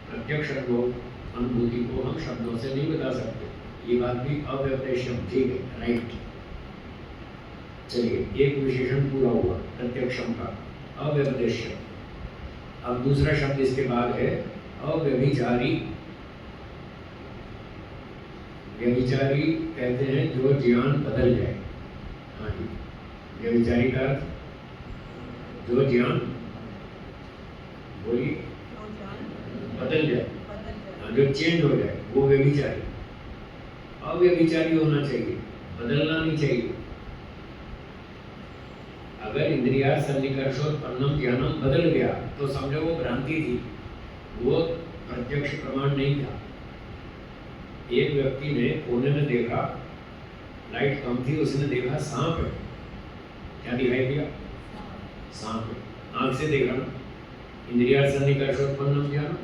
प्रत्यक्ष अनुभूति को हम शब्दों से नहीं बता सकते। ये बात भी अव्यपदेश्यम, ठीक है, राइट। चलिए, एक विशेषण पूरा हुआ प्रत्यक्षम का, अव्यपदेश्यम। अब दूसरा शब्द इसके बाद है अव्यभिचारी। व्यभिचारी कहते हैं जो ज्ञान बदल जाए। हाँ जी, व्यभिचारी का अर्थ जो ज्ञान, बोलिए, बदल जाए, जो चेंज हो जाए, वो व्यभिचारी। अव्यभिचारी होना चाहिए, बदलना नहीं चाहिए। अगर इंद्रिया सन्निकर्षोत्पन्नम ज्ञानम बदल गया तो समझो वो भ्रांति थी, वो प्रत्यक्ष प्रमाण नहीं था। एक व्यक्ति ने कोने में देखा, लाइट कम थी, उसने देखा सांप है, क्या दिखाई दिया, सांप है, आंख से देखा ना, इंद्रिया सन्निकर्षोत्पन्नम ज्ञानम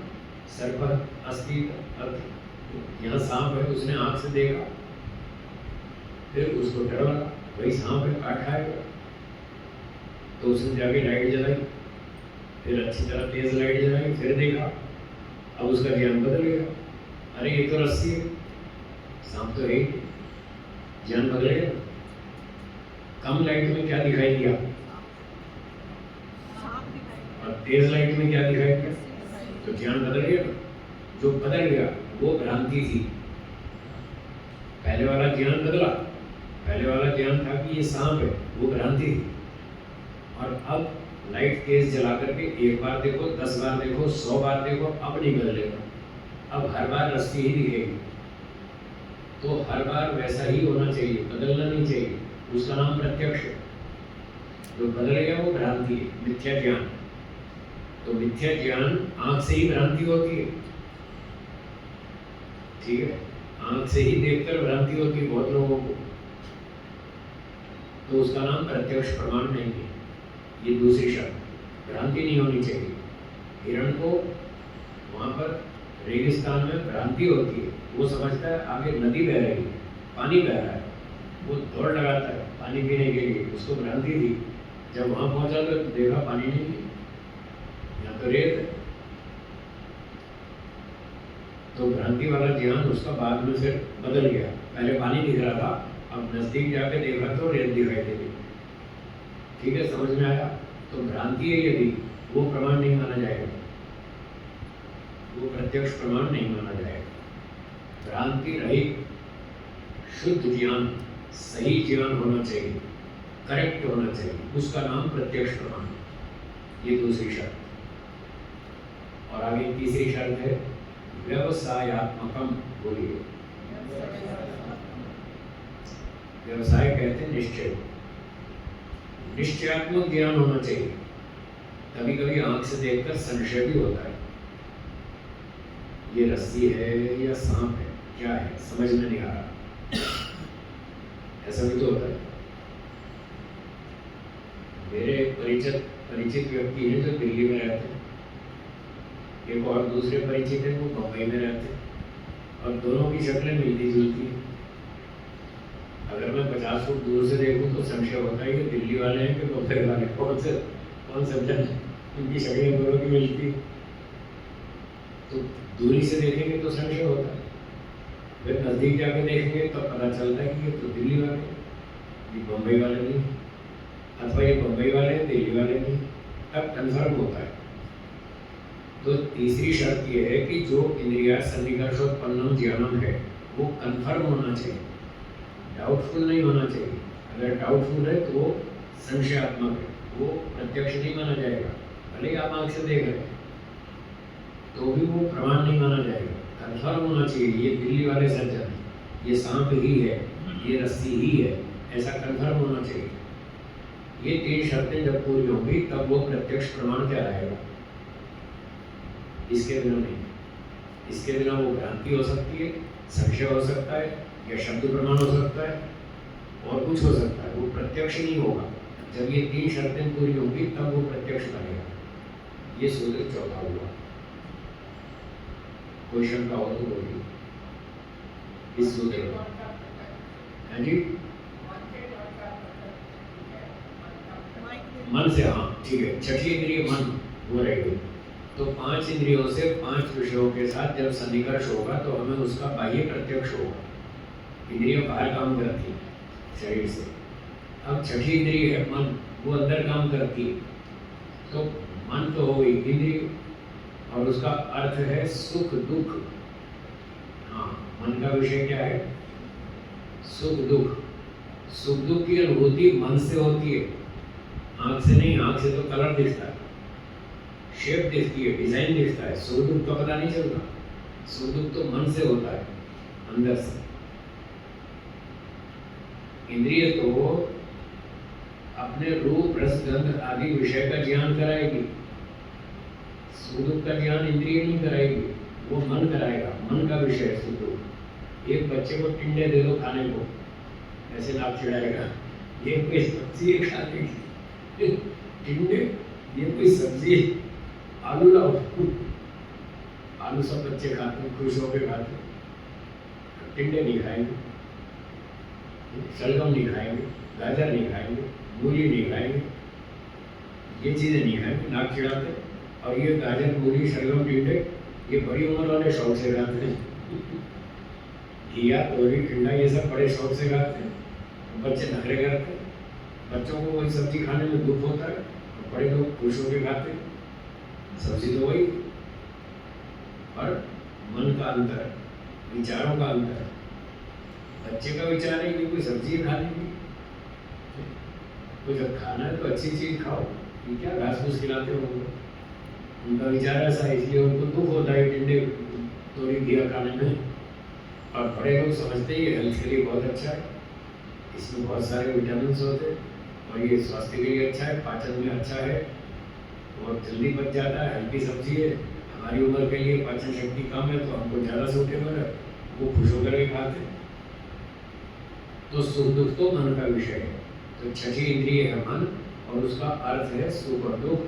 सर्प अस्ति अर्थ, यहाँ सांप है, उसने आंख से देखा, फिर उसको डर लगा, भाई सांप है, काट खाएगा, तो उसने जाके लाइट जलाई, फिर अच्छी तरह तेज लाइट जलाई, फिर देखा, अब उसका ज्ञान बदल गया, अरे ये तो रस्सी है, सांप तो है, ज्ञान बदल गया। कम लाइट में क्या दिखाई दिया, और तेज लाइट में क्या दिखाई दिया, तो ज्ञान बदल गया। जो बदल गया वो भ्रांति थी, पहले वाला ज्ञान बदला, पहले वाला ज्ञान था कि ये सांप है, वो भ्रांति थी, और अब लाइट तेज जला करके एक बार देखो, 10 बार देखो, 100 बार देखो, अब नहीं बदलेगा, अब हर बार रस्सी ही दिखेगी। तो हर बार वैसा ही होना चाहिए, बदलना नहीं चाहिए, उसका नाम प्रत्यक्ष है। जो बदल गया वो भ्रांति है, मिथ्या ज्ञान। तो मिथ्या ज्ञान आंख से ही भ्रांति होती है, ठीक है, आंख से ही देखकर भ्रांति होती है बहुत लोगों को, तो उसका नाम प्रत्यक्ष प्रमाण नहीं है। ये दूसरी शब्द, भ्रांति नहीं होनी चाहिए। हिरण को वहाँ पर रेगिस्तान में भ्रांति होती है, वो समझता है आगे नदी बह रही है, पानी बह रहा है, वो दौड़ लगाता है पानी पीने के लिए, उसको भ्रांति थी। जब वहाँ पहुँचा तो देखा पानी नहीं है, यहाँ तो रेत है। तो भ्रांति वाला ज्ञान उसका बाद में फिर बदल गया। पहले पानी दिख रहा था, अब नजदीक जाके देखा तो रेत दिखाई दे रही। ठीक है, समझ में आया? तो भ्रांति है यदि, वो प्रमाण नहीं माना जाएगा, वो प्रत्यक्ष प्रमाण नहीं माना जाएगा। भ्रांति रहित शुद्ध ज्ञान, सही ज्ञान होना चाहिए, करेक्ट होना चाहिए, उसका नाम प्रत्यक्ष प्रमाण। ये दूसरी शर्त। और आगे तीसरी शर्त है व्यवसायात्मकम। बोलिए। व्यवसाय कहते हैं निश्चय, निश्चयात्मक ज्ञान होना चाहिए। कभी कभी आंख से देखकर संशय भी होता है, ये रस्सी है या सांप है, क्या है, समझ में नहीं आ रहा। ऐसा भी तो होता है। मेरे परिचित व्यक्ति हैं जो दिल्ली में रहते हैं, एक और दूसरे परिचित हैं वो बम्बई में रहते हैं, और दोनों की शक्लें मिलती जुलती हैं। अगर मैं 50 फुट दूर से देखूं तो संशय होता है कि दिल्ली वाले हैं कि बम्बई वाले, कौन समझा, उनकी शक्लें दोनों की मिलती। तो दूरी से देखेंगे तो संशय होता है, फिर नज़दीक जाकर देखेंगे तो पता चलता है कि ये तो दिल्ली वाले, ये बम्बई वाले नहीं, अथवा ये बम्बई वाले हैं, दिल्ली वाले नहीं, तब कन्फर्म होता है। तो तीसरी शर्त ये है कि जो इंद्रिया सन्निकर्षोत्पन्नम ज्ञानम है वो कन्फर्म होना चाहिए, डाउटफुल नहीं होना चाहिए। अगर डाउटफुल है तो वो संशयात्मक है, वो प्रत्यक्ष नहीं माना जाएगा। भले ही आप आँख से देख रहे हैं तो भी वो प्रमाण नहीं माना जाएगा। कन्फर्म होना चाहिए ये दिल्ली वाले सज्जन है, ये सांप ही है, ये रस्सी ही है, ऐसा कन्फर्म होना चाहिए। ये तीन शर्तें जब पूरी होंगी तब वो प्रत्यक्ष प्रमाण कहलाएगा। इसके बिना नहीं, इसके बिना वो भ्रांति हो सकती है, संशय हो सकता है, या शब्द प्रमाण हो सकता है, और कुछ हो सकता है, वो प्रत्यक्ष नहीं होगा। जब ये तीन शर्तें पूरी होंगी तब वो प्रत्यक्ष बनेगा। ये सूत्र चौथा हुआ। कोई शंका हो तो बोलिए इस सूत्र में। हाँ जी, मन से, हाँ ठीक है। छठी इंद्रिय मन वो रहेगी। तो 5 इंद्रियों से 5 विषयों के साथ जब सन्निकर्ष होगा तो हमें उसका बाह्य प्रत्यक्ष होगा। इंद्रियां बाहर काम करती है शरीर से। अब छठी इंद्रिय है मन, वो अंदर काम करती है। तो मन तो हो गई इंद्रिय, और उसका अर्थ है सुख दुख। हाँ, मन का विषय क्या है? सुख दुख। सुख दुख की अनुभूति मन से होती है, आँख से नहीं। आँख से तो कलर दिखता है, शेप दिखती है, डिजाइन दिखता है, सुख दुख का पता नहीं चलता। सुख दुख तो मन से होता है, अंदर से। इंद्रिय तो अपने रूप रस गंध आदि विषय का ज्ञान कराएगी, सुख दुख का ज्ञान इंद्रिय नहीं कराएगी, वो मन कराएगा। मन का विषय है सुख दुख। एक बच्चे को टिंडे दे दो खाने को, ऐसे नाक चिढ़ाएगा, ये कोई सब्जी है खाने की? टिंडे, ये कोई सब्जी है? आलू लाओ, आलू सब बच्चे खाते हैं, खुश होकर खाते हैं। टिंडे नहीं खाएंगे, शलगम नहीं खाएंगे, गाजर नहीं खाएंगे, मूली नहीं खाएंगे, ये चीज़ें नहीं खाएंगे, नाक चिढ़ाते। और ये गाजर, मूली, शलगम, टिंडे ये बड़ी उम्र वाले शौक से खाते हैं। घिया, तोरी, टिंडा ये सब बड़े शौक से खाते हैं। बच्चे नखरे करते हैं, बच्चों को वही सब्जी खाने में दुख होता है, और बड़े लोग खुश होकर खाते हैं। सब्जी तो वही, और मन का अंतर, विचारों का अंतर। बच्चे का विचार है कि कोई सब्जी खाने की, तो जब खाना है तो अच्छी चीज खाओ, ये क्या घास फूस खिलाते हो उनको? उनका विचार ऐसा है, इसलिए उनको दुख होता है टिंडे तोड़ी घिया खाने में। और बड़े लोग समझते हैं ये हेल्थ के लिए बहुत अच्छा है, इसमें बहुत सारे विटामिन होते हैं, और ये स्वास्थ्य के लिए अच्छा है, पाचन में अच्छा है, और जल्दी पच जाता है, हल्की सब्जी है। हमारी उम्र के लिए पाचन शक्ति कम है तो हमको ज़्यादा सूटेबल है, वो खुश होकर के खाते हैं। तो सुख दुख तो मन का विषय है। तो छठी इंद्रिय है मन, और उसका अर्थ है सुख और दुख।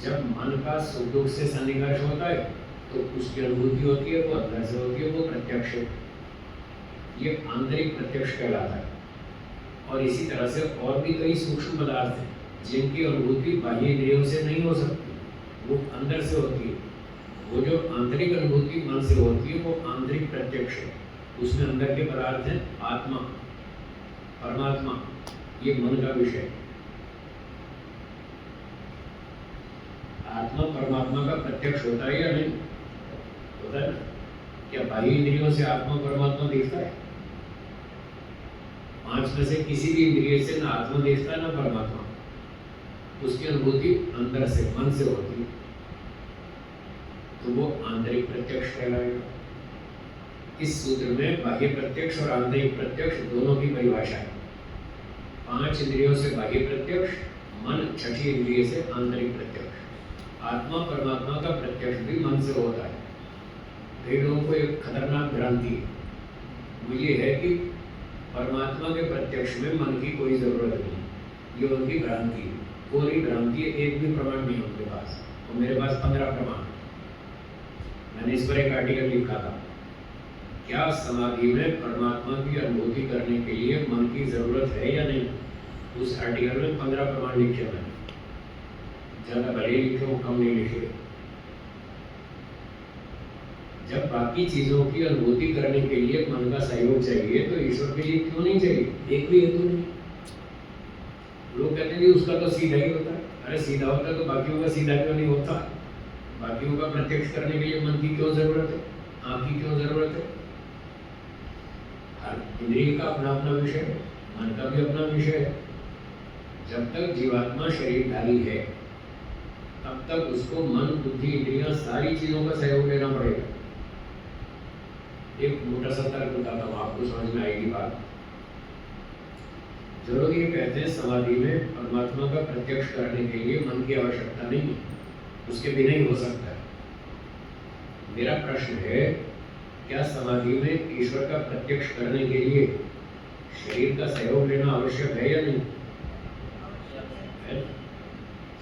जब मन का सुख दुख से सन्निकर्ष होता है तो उसकी अनुभूति होती है, वो अंदर से होती है, वो प्रत्यक्ष है। ये आंतरिक प्रत्यक्ष कहलाता है। और इसी तरह से और भी कई सूक्ष्म पदार्थ हैं जिनकी अनुभूति बाह्य इंद्रियों से नहीं हो सकती, वो अंदर से होती है। वो जो आंतरिक अनुभूति मन से होती है वो आंतरिक प्रत्यक्ष है। उसमें अंदर के पदार्थ हैं आत्मा, परमात्मा, ये मन का विषय है। आत्मा परमात्मा का प्रत्यक्ष होता है या नहीं? होता है ना? क्या बाह्य इंद्रियों से आत्मा परमात्मा दिखता है? 5 में से किसी भी इंद्रिय से ना आत्मा दिखता है ना परमात्मा। उसकी अनुभूति अंदर से, मन से होती है, तो वो आंतरिक प्रत्यक्ष कहलाएगा। इस सूत्र में बाह्य प्रत्यक्ष और आंतरिक प्रत्यक्ष दोनों की परिभाषा है। 5 इंद्रियों से बाह्य प्रत्यक्ष, मन 6ठी इंद्रिय से आंतरिक प्रत्यक्ष। आत्मा परमात्मा का प्रत्यक्ष भी मन से होता है। कई लोगों को एक खतरनाक भ्रांति है, वो ये है कि परमात्मा के प्रत्यक्ष में मन की कोई जरूरत नहीं। ये उनकी भ्रांति है, पूरी भ्रांति है। एक भी प्रमाण नहीं उनके पास, और मेरे पास 15 प्रमाण। मैंने इस पर एक आर्टिकल लिखा था, क्या समाधि में परमात्मा की अनुभूति करने के लिए मन की जरूरत है या नहीं? उस आर्टिकल में 15 प्रमाण लिखे मैंने। ज़्यादा भले लिखे हो, कम नहीं लिखे। जब बाकी चीज़ों की अनुभूति करने के लिए मन का सहयोग चाहिए तो ईश्वर के लिए क्यों नहीं चाहिए? एक भी हेतु नहीं। लोग कहते हैं कि उसका तो सीधा ही होता है। अरे सीधा होता तो बाकियों का सीधा क्यों नहीं होता? बाकियों का प्रत्यक्ष करने के लिए मन की क्यों जरूरत है? आँख की क्यों जरूरत है? हर इंद्रिय का अपना अपना विषय है, मन का भी अपना विषय है। जब तक जीवात्मा शरीरधारी है तब तक उसको मन, बुद्धि, इंद्रियां, सारी चीजों का सहयोग लेना पड़ेगा। एक मोटा सा तर्क बताता हूँ, आपको समझ में आएगी बात। जो लोग ये कहते हैं समाधि में परमात्मा का प्रत्यक्ष करने के लिए मन की आवश्यकता नहीं है, उसके बिना ही हो सकता है। मेरा प्रश्न है, क्या समाधि में ईश्वर का प्रत्यक्ष करने के लिए शरीर का सहयोग लेना आवश्यक है या नहीं? है?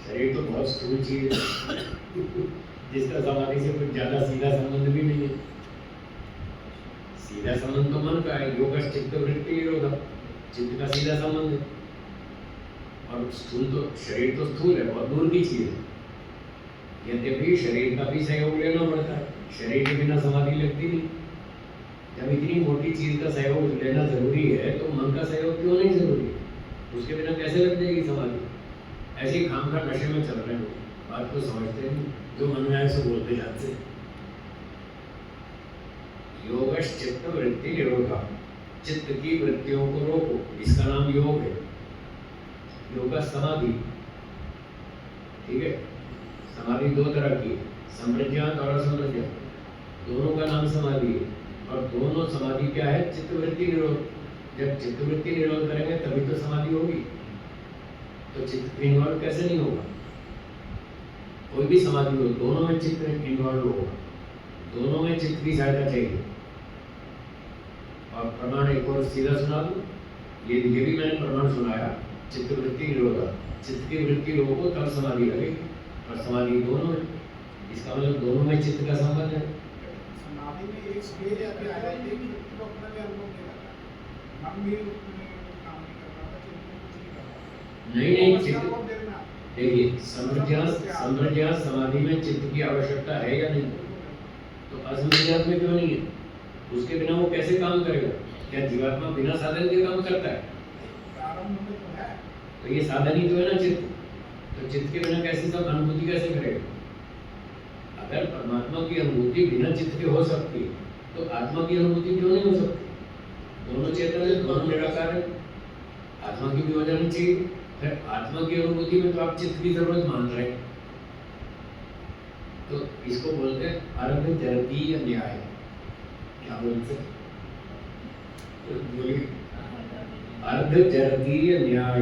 शरीर तो बहुत स्थूल चीज है जिसका समाधि से कुछ ज्यादा सीधा संबंध भी नहीं है। सीधा संबंध तो मन का है, योग चित्त वृत्ति निरोध, चित्त का सीधा संबंध है। और स्थूल तो शरीर तो स्थूल है, बहुत दूर की चीज है। यद्यपि शरीर का भी सहयोग लेना पड़ता है, शरीर के बिना समाधि लगती नहीं। जब इतनी मोटी चीज का सहयोग लेना जरूरी है तो मन का सहयोग क्यों नहीं जरूरी है? उसके बिना कैसे लग जाएगी समाधि? ऐसे ही खाम खा नशे में चल रहे हैं, बात को समझते नहीं, जो मन में आए सो बोलते जाते हैं। योग चित्त वृत्ति निरोधा, चित्त की वृत्तियों को रोको, इसका नाम योग है। योग समाधि, ठीक है। समाधि 2 तरह की, संप्रज्ञात और असंप्रज्ञात, दोनों का नाम समाधि है। और दोनों समाधि क्या है? चित्तवृत्ति निरोध। जब चित्तवृत्ति निरोध करेंगे तभी तो समाधि होगी। तो चित्त इन्वॉल्व कैसे नहीं होगा? कोई भी समाधि हो, दोनों में चित्त इन्वॉल्व होगा, दोनों में चित्त की सहायता चाहिए। और प्रमाण एक और सीधा सुना दूं, ये भी मैंने प्रमाण सुनाया, चित्तवृत्ति निरोध। चित्त की वृत्ति रोको तब समाधि लगेगी, और समाधि दोनों है, इसका मतलब दोनों में चित्त का संबंध है। समाधि में एक स्टेज आके आ जाती है कि व्यक्ति को अपना भी अनुभव नहीं रहता, मन भी उसमें काम नहीं कर पाता, चित्त में कुछ नहीं कर पाता। नहीं बस चित्त, क्या बोल देना, देखिए संप्रज्ञात समाधि में चित्त की आवश्यकता है या नहीं? तो असंप्रज्ञात में क्यों नहीं है? उसके बिना वो कैसे काम करेगा? क्या जीवात्मा बिना साधन के काम करता है? प्रारंभ में तो है, तो ये साधन ही तो है ना चित्त। तो चित्त के बिना कैसे सब अनुभूति कैसे करेगा? अगर परमात्मा की अनुभूति बिना चित्त के हो सकती है तो आत्मा की अनुभूति क्यों नहीं हो सकती? दोनों चेतन है, दोनों निराकार है, आत्मा की भी हो जानी चाहिए। फिर आत्मा की अनुभूति में तो आप चित्त की जरूरत मान रहे हैं। तो इसको बोलते हैं अर्ध जड़तीय न्याय। क्या बोलते हैं? बोलिए, अर्ध जड़तीय न्याय।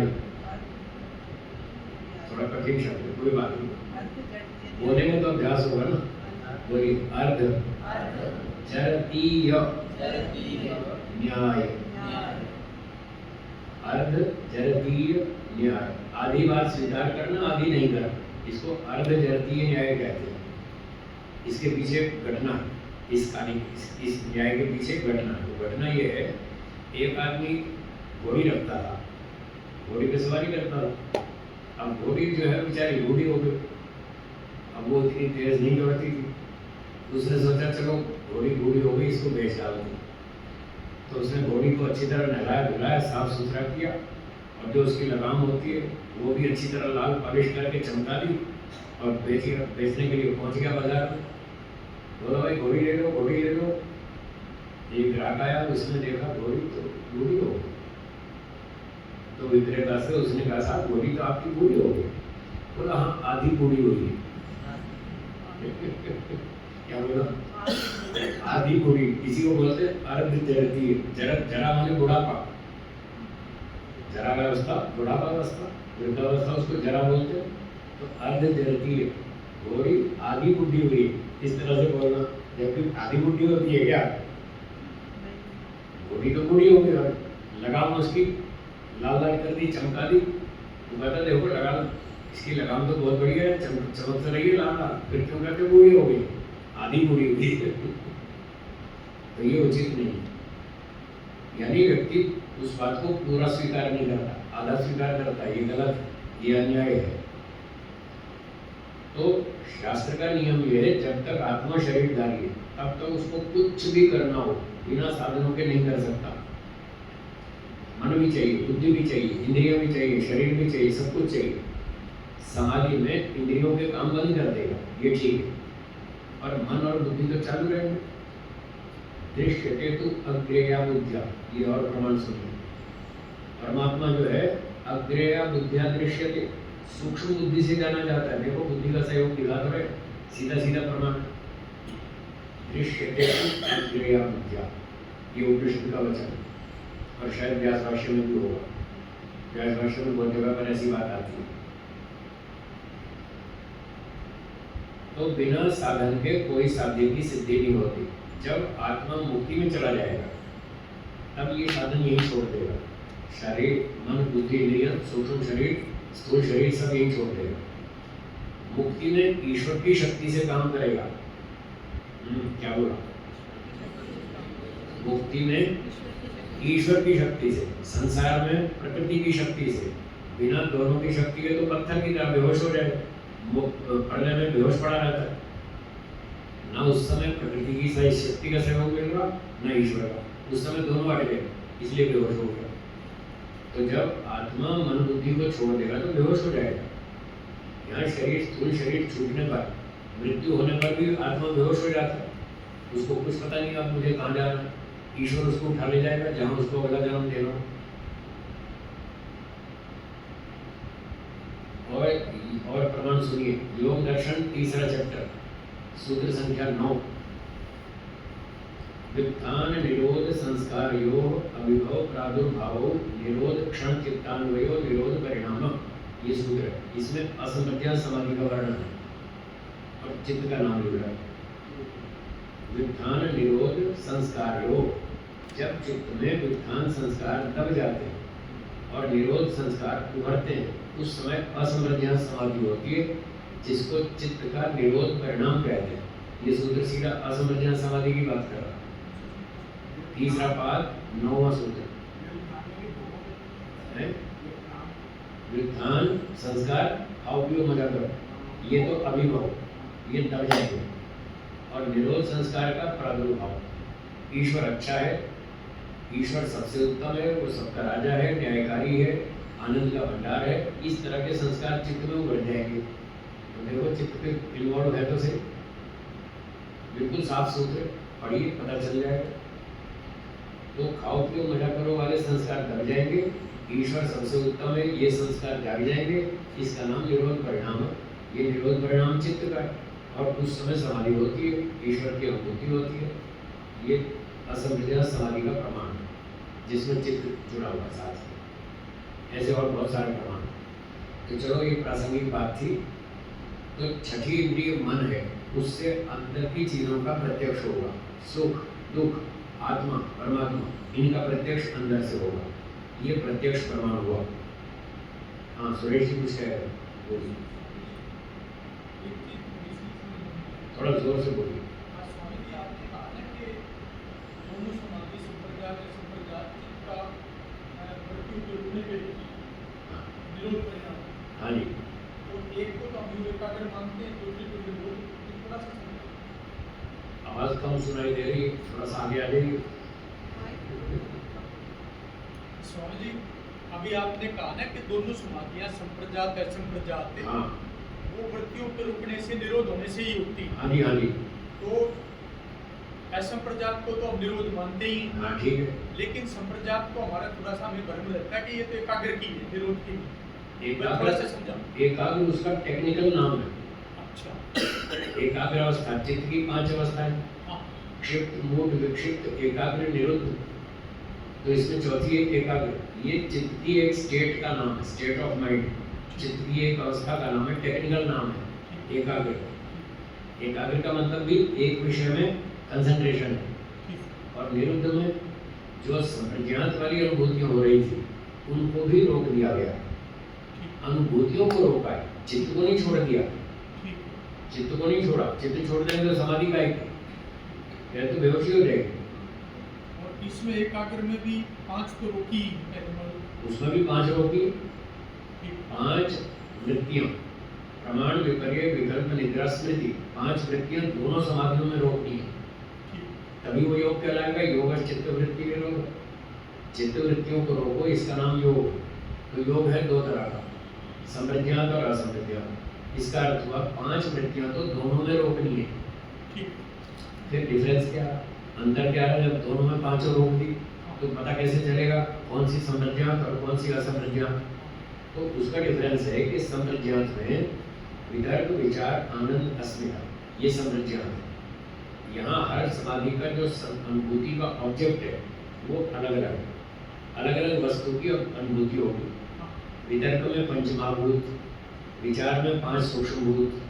थोड़ा कठिन शब्द है, कोई बात नहीं, बोलेंगे तो अभ्यास होगा ना। बोलिए, अर्ध जड़तीय न्याय। अर्ध जड़तीय न्याय, आधी बात स्वीकार करना, आधी नहीं करना, इसको अर्ध जड़तीय न्याय कहते हैं। इसके पीछे घटना है, इस न्याय के पीछे घटना है। तो घटना ये है, एक आदमी घोड़ी रखता था, घोड़ी पे सवारी करता था। अब घोड़ी जो है बेचारी बूढ़ी हो गई, अब वो इतनी तेज नहीं दौड़ती थी, उसने सोचा चलो घोड़ी बूढ़ी हो गई, इसको बेच डालते हैं। तो उसने घोड़ी को अच्छी तरह नहलाया धुलाया, साफ सुथरा किया, और जो उसकी लगाम होती है वो भी अच्छी तरह लाल पॉलिश करके चमका दी, और बेचने के लिए पहुंच गया बाजार में। बोला भाई घोड़ी ले लो, घोड़ी ले लो। एक ग्राहक आया, उसने देखा घोड़ी तो बूढ़ी हो गई। तो विक्रेता से उसने कहा साहब घोड़ी तो आपकी बूढ़ी हो गई। बोला हाँ आधी बूढ़ी हुई है। क्या बोला? आधी बूढ़ी। किसी को बोलते अर्ध जरती, जरा माने बुढ़ापा, जरा अवस्था बुढ़ापा अवस्था, वृद्धावस्था उसको जरा बोलते। तो अर्ध जरती है घोड़ी, आधी बुढ़ी हुई, इस तरह से बोलना। जबकि आधी बुढ़ी होती है क्या? घोड़ी तो बूढ़ी हो गई, लगाम उसकी लाल लाल कर दी, चमका दी। वो कहता देखो लगाम, इसकी लगाम तो बहुत बढ़िया है, चमक तो रही है लाल लाल, फिर क्यों कहते बूढ़ी हो गई, आधी बूढ़ी हुई। तो ये उचित नहीं है। यानी व्यक्ति उस बात को पूरा स्वीकार नहीं करता, आधा स्वीकार करता है, ये गलत, ये अन्याय है। तो शास्त्र का नियम ये है, जब तक आत्मा शरीरधारी है तब तक उसको कुछ भी करना हो बिना साधनों के नहीं कर सकता। मन भी चाहिए, बुद्धि भी चाहिए, इंद्रिय भी चाहिए, शरीर भी चाहिए, सब कुछ चाहिए। समाधि में इंद्रियों के काम बंद कर देगा, ये ठीक है, और मन और बुद्धि तो चालू रहेंगे। दृश्यते तु अग्रेया बुद्ध्या, ये और प्रमाण सुनिए। परमात्मा जो है अग्रेया बुद्ध्या दृश्यते, सूक्ष्म बुद्धि से जाना जाता है। देखो बुद्धि का सहयोग दिखा तो है, सीधा सीधा प्रमाण। दृश्यते तु अग्रेया बुद्ध्या, ये उपनिषद का वचन है, और शायद व्यास भाष्य में भी होगा। व्यास भाष्य में बहुत जगह पर ऐसी बात आती है। तो बिना साधन के कोई साध्य की सिद्धि नहीं होती। जब आत्मा मुक्ति में चला जाएगा तब ये साधन यही छोड़ देगा। शरीर, मन, बुद्धि, इंद्रिय, सूक्ष्म शरीर, स्थूल शरीर सब यही छोड़ देगा। मुक्ति में ईश्वर की शक्ति से काम करेगा। क्या बोला? मुक्ति में ईश्वर की शक्ति से, संसार में प्रकृति की शक्ति से। बिना दोनों की शक्ति के तो पत्थर की तरह बेहोश हो जाए, पढ़ने में बेहोश पड़ा रहता है। ना उस समय प्रकृति की सही शक्ति का सहयोग मिलेगा, न ईश्वर का। उस समय दोनों हट गए, इसलिए बेहोश हो गया। तो जब आत्मा मन बुद्धि को छोड़ देगा तो बेहोश हो जाएगा। यहाँ शरीर, स्थूल शरीर छूटने पर, मृत्यु होने पर भी आत्मा बेहोश हो जाता है। उसको कुछ पता नहीं अब मुझे कहाँ जाना है। ईश्वर उसको उठा ले जाएगा जहाँ उसको अगला जन्म देना। और प्रमाण सुनिए। योग दर्शन तीसरा चैप्टर, सूत्र संख्या 9। व्युत्थान निरोध संस्कार योग अभिभव प्रादुर्भाव निरोध क्षण चित्तान्वयो निरोध परिणाम, ये सूत्र है। इसमें असंप्रज्ञा समाधि का वर्णन है और चित्त का नाम लिख रहा है। व्युत्थान निरोध संस्कार योग, जब चित्त में व्युत्थान संस्कार दब जाते हैं और निरोध संस्कार उभरते हैं, उस समय असंप्रज्ञा समाधि होती है, जिसको चित्त का निरोध परिणाम कहते हैं। ये सूत्र सीधा असंप्रज्ञा समाधि की बात कर रहा है। तीसरा पाद 9वां सूत्र है। व्युत्थान संस्कार अवयव मजा करो, ये तो अभिभव, ये दब जाएंगे। और निरोध संस्कार का प्रादुर्भाव। ईश्वर अच्छा है, ईश्वर सबसे उत्तम है, वो सबका राजा है, न्यायकारी है, आनंद का भंडार है। इस तरह के संस्कार चित्त में उभर जाएंगे। तो देखो चित्त पे इन्वॉल्व है तो सही, बिल्कुल साफ सुथरे पढ़िए, पता चल जाएगा। तो खाओ पियो मजा करो वाले संस्कार दब जाएंगे, ईश्वर सबसे उत्तम है, ये संस्कार जाग जाएंगे। इसका नाम निरोध परिणाम है। ये निरोध परिणाम चित्त का है, और उस समय समाधि होती है, ईश्वर की अनुभूति होती है। ये असंप्रज्ञा समाधि का प्रमाण है, जिसमें चित्त जुड़ा हुआ साथ में। ऐसे और बहुत सारे प्रमाण। तो चलो ये प्रासंगिक बात थी। तो छठी इंद्रिय मन है, उससे अंदर की चीजों का प्रत्यक्ष होगा। सुख, दुख, आत्मा, परमात्मा, इनका प्रत्यक्ष अंदर से होगा। ये प्रत्यक्ष प्रमाण हुआ। हाँ सुरेश जी कुछ कह रहे हैं, बोलिए, थोड़ा जोर से बोलिए। हाँ जी, तो एक को तो हम विवेकानंद मानते हैं, दूसरे को निरोध, थोड़ा सा आवाज कम सुनाई दे रही है, थोड़ा सा आगे आ जाइए। स्वामी जी, अभी आपने कहा ना कि दोनों समाधियां संप्रजात असंप्रजात है, हाँ वो वृत्तियों के रुकने से निरोध होने से ही होती है। हाँ जी, हाँ जी, तो असंप्रजात को तो हम निरोध मानते ही हैं, हाँ ठीक है। लेकिन संप्रजात को हमारा थोड़ा सा हमें भ्रम रहता है कि ये तो एकाग्र की है, निरोध की नहीं। मैं थोड़ा सा समझाऊं। एकाग्र उसका टेक्निकल नाम है। अच्छा, एकाग्र अवस्था चित्त की 5 अवस्थाएं, हाँ, क्षिप्त, मूढ़, विक्षिप्त, एकाग्र, निरुद्ध। तो इसमें चौथी एक एकाग्र, ये चित्त की एक स्टेट का नाम है, स्टेट ऑफ माइंड। चित्त की एक अवस्था का नाम है, टेक्निकल नाम है एकाग्र। एकाग्र का मतलब भी एक विषय में कंसंट्रेशन है। ठीक, और निरुद्ध में जो संप्रज्ञात वाली अनुभूतियां हो रही थी उनको भी रोक दिया गया। ठीक, अनुभूतियों को रोका है, चित्त को नहीं छोड़ दिया। ठीक, चित्त को नहीं छोड़ा, चित्त छोड़ देंगे तो समाधि का फिर तो बेहोशी हो जाएगी। और इसमें एकाग्र में भी 5 तो रोकी ही है, उसमें भी 5 रोकी, ठीक, 5 वृत्तियां, प्रमाण, विपर्य, विकल्प, निद्रा, स्मृति, 5 वृत्तियां दोनों समाधियों में रोकनी है। ठीक, तभी वो योग कहलाएगा। योग चित्त वृत्ति विरोध, चित्त वृत्तियों को रोको, इसका नाम योग। तो योग है 2 तरह का, संप्रज्ञात और असंप्रज्ञात। इसका अर्थ हुआ 5 वृत्तियां तो दोनों में रोकनी है। ठीक, फिर डिफरेंस क्या, अंतर क्या है? जब दोनों में 5 रोक दी तो पता कैसे चलेगा कौन सी संप्रज्ञात और कौन सी असंप्रज्ञात? तो उसका डिफरेंस है कि संप्रज्ञात में वितर्क, विचार, आनंद, अस्मिता, ये संप्रज्ञात है। यहाँ हर समाधि का जो अनुभूति का ऑब्जेक्ट है वो अलग अलग है, अलग अलग वस्तु की अनुभूति होगी। वितर्क में पंचमहाभूत, विचार में 5 सूक्ष्मभूत,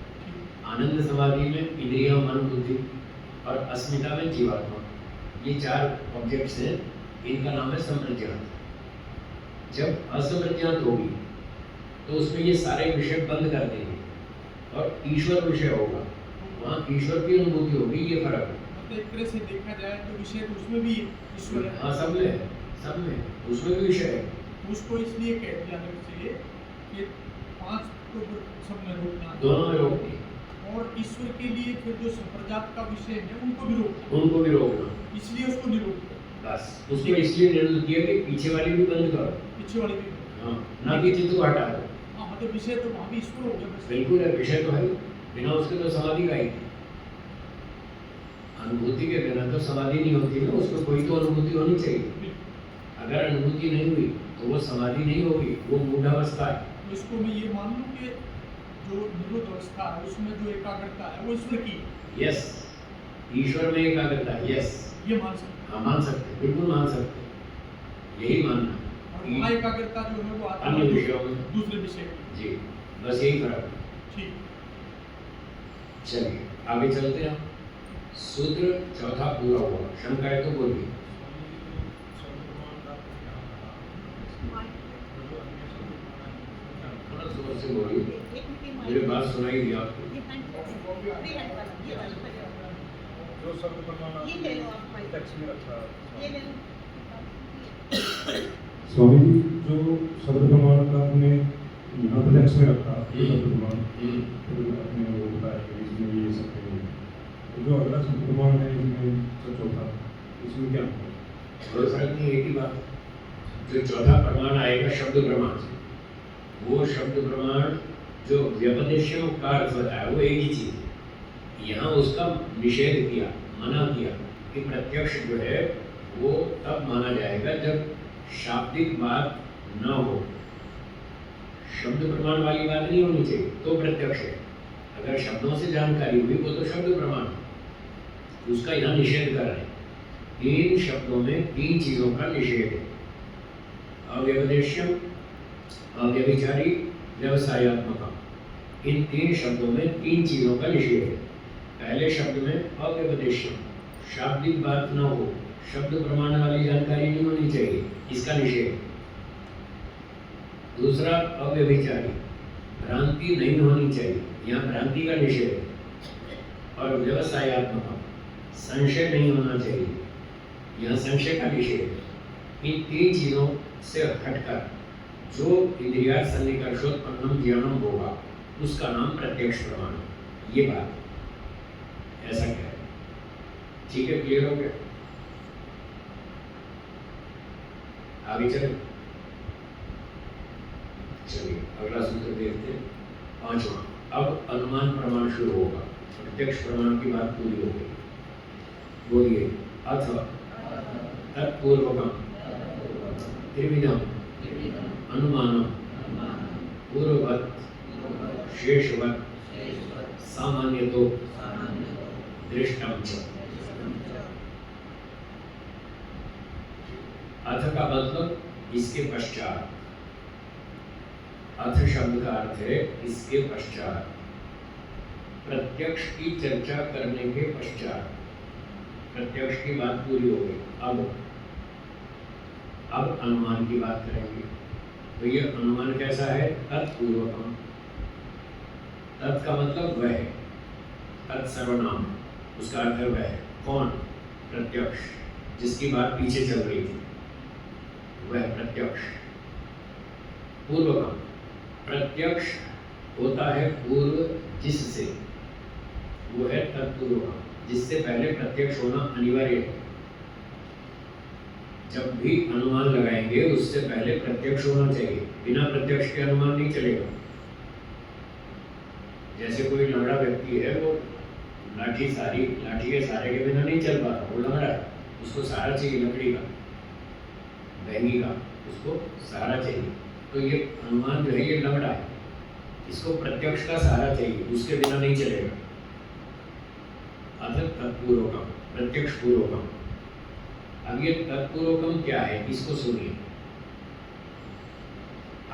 आनंद समाधि में इंद्रिय, मन, बुद्धि और अस्मिता में जीवात्मा। ये 4 ऑब्जेक्ट्स हैं, इनका नाम है संप्रज्ञात। जब असंप्रज्ञात होगी तो उसमें ये सारे विषय बंद कर देंगे और ईश्वर विषय होगा, वहाँ ईश्वर की अनुभूति होगी। ये फर्क है। मतलब एक तरह से देखा जाए तो विषय तो उसमें भी ईश्वर है। हाँ, सब में है, सब में उसमें भी विषय है। उसको इसलिए कह दिया अलग से कि 5 तो सब में रोकना, दोनों में रोकनी, और ईश्वर के लिए फिर जो संप्रजात का विषय है उनको भी रोकना, उनको भी रोकना। इसलिए उसको निरोध करो। बस उसको इसलिए निर्णय किया कि पीछे वाली भी बंद करो। पीछे वाले भी, हाँ, ना कि चित्त को हटा दो। हाँ, मतलब विषय तो वहाँ भी ईश्वर हो गया बस। बिल्कुल है, विषय तो है, बिना उसके तो समाधि का ही। अनुभूति के बिना तो समाधि नहीं होती ना, उसको कोई तो अनुभूति होनी चाहिए। अगर अनुभूति नहीं हुई तो वो समाधि नहीं होगी, वो मूढ़ावस्था है। तो इसको मैं ये मान लूँ कि जो निरोध अवस्था है उसमें जो एकाग्रता है वो ईश्वर की है। यस, ईश्वर में एकाग्रता है। यस, ये मान सकते हाँ मान सकते हैं, बिल्कुल मान सकते हैं, यही मानना हैं। और वहाँ एकाग्रता जो है वो आत्मा अन्य विषयों में। दूसरे विषय की। जी, बस यही फर्क है। ठीक, चलिए आगे चलते हैं। सूत्र चौथा पूरा हुआ, शंका है तो बोलिए। थोड़ा जोर से बोलिए, मेरी बात सुनाई दी आपको? जो शब्द प्रमाण टेक्स्ट में रखा है। स्वामी जी, जो शब्द प्रमाण का हमने यहाँ पर टेक्स्ट में रखा, जो शब्द प्रमाण तो आपने वो बताया कि इसमें ये सब है। तो जो अगला शब्द प्रमाण है इसमें चौथा, इसमें क्या होगा? कोई फर्क नहीं, एक ही बात। जो चौथा प्रमाण आएगा शब्द प्रमाण से, वो शब्द प्रमाण जो व्यपदेश्यों का अर्थ बताया वो एक ही चीज है। यहाँ उसका निषेध किया, मना किया कि प्रत्यक्ष जो है वो तब माना जाएगा जब शाब्दिक बात न हो, शब्द प्रमाण वाली बात नहीं होनी चाहिए तो प्रत्यक्ष है। अगर शब्दों से जानकारी हुई वो तो शब्द प्रमाण, उसका यहाँ निषेध कर रहे हैं। 3 शब्दों में 3 चीजों का निषेध है। अव्यपदेश्यम, अव्यभिचारी, व्यवसायत्मक। इन 3 शब्दों में 3 चीजों का निषेध है। पहले शब्द में अव्यपदेश्यम, शाब्दिक बात न हो, शब्द प्रमाण वाली जानकारी नहीं होनी चाहिए, इसका निषेध। दूसरा अव्यभिचारी, भ्रांति नहीं होनी चाहिए, यहाँ भ्रांति का निषेध है। और व्यवसायत्मक, संशय नहीं होना चाहिए, यहाँ संशय का निषेध है। इन 3 चीजों से हटकर जो इंद्रिया सन्निकर्षोत्पन्नम ज्ञानम होगा उसका नाम प्रत्यक्ष प्रमाण है। ये बात ऐसा क्या है? ठीक है, क्लियर हो गया? आगे चले, चलिए अगला सूत्र देखते हैं, 5वां। अब अनुमान प्रमाण शुरू होगा, प्रत्यक्ष प्रमाण की बात पूरी हो गई। बोलिए, अथ तत्पूर्वकम त्रिविधम अनुमानम पूर्ववत शेषवत सामान्यतो दृष्टम च। अथ का मतलब इसके पश्चात, अथ शब्द का अर्थ है इसके पश्चात, प्रत्यक्ष की चर्चा करने के पश्चात। प्रत्यक्ष की बात पूरी हो गई, अब अनुमान की बात करेंगे। तो ये अनुमान कैसा है? तत्पूर्वकम। तत् का मतलब वह, तत्सर्वनाम, उसका अर्थ है वह। कौन? प्रत्यक्ष, जिसकी बात पीछे चल रही थी, वह प्रत्यक्ष। पूर्वकम, प्रत्यक्ष होता है पूर्व जिससे, वो है तत्पूर्वकम, जिससे पहले प्रत्यक्ष होना अनिवार्य है। जब भी अनुमान लगाएंगे उससे पहले प्रत्यक्ष होना चाहिए, बिना प्रत्यक्ष के अनुमान नहीं चलेगा। जैसे कोई लंगड़ा व्यक्ति है, वो लाठी के सहारे के बिना नहीं चल पा रहा, वो लंगड़ा है, उसको सहारा चाहिए लकड़ी का, बहंगी का, उसको सहारा चाहिए। तो ये अनुमान जो है ये लंगड़ा है, इसको प्रत्यक्ष का सहारा चाहिए, उसके बिना नहीं चलेगा। अतः तत्पूर्वकम, प्रत्यक्ष पूर्वकम। अब ये तत्पूर्वकम क्या है, इसको सुनिए।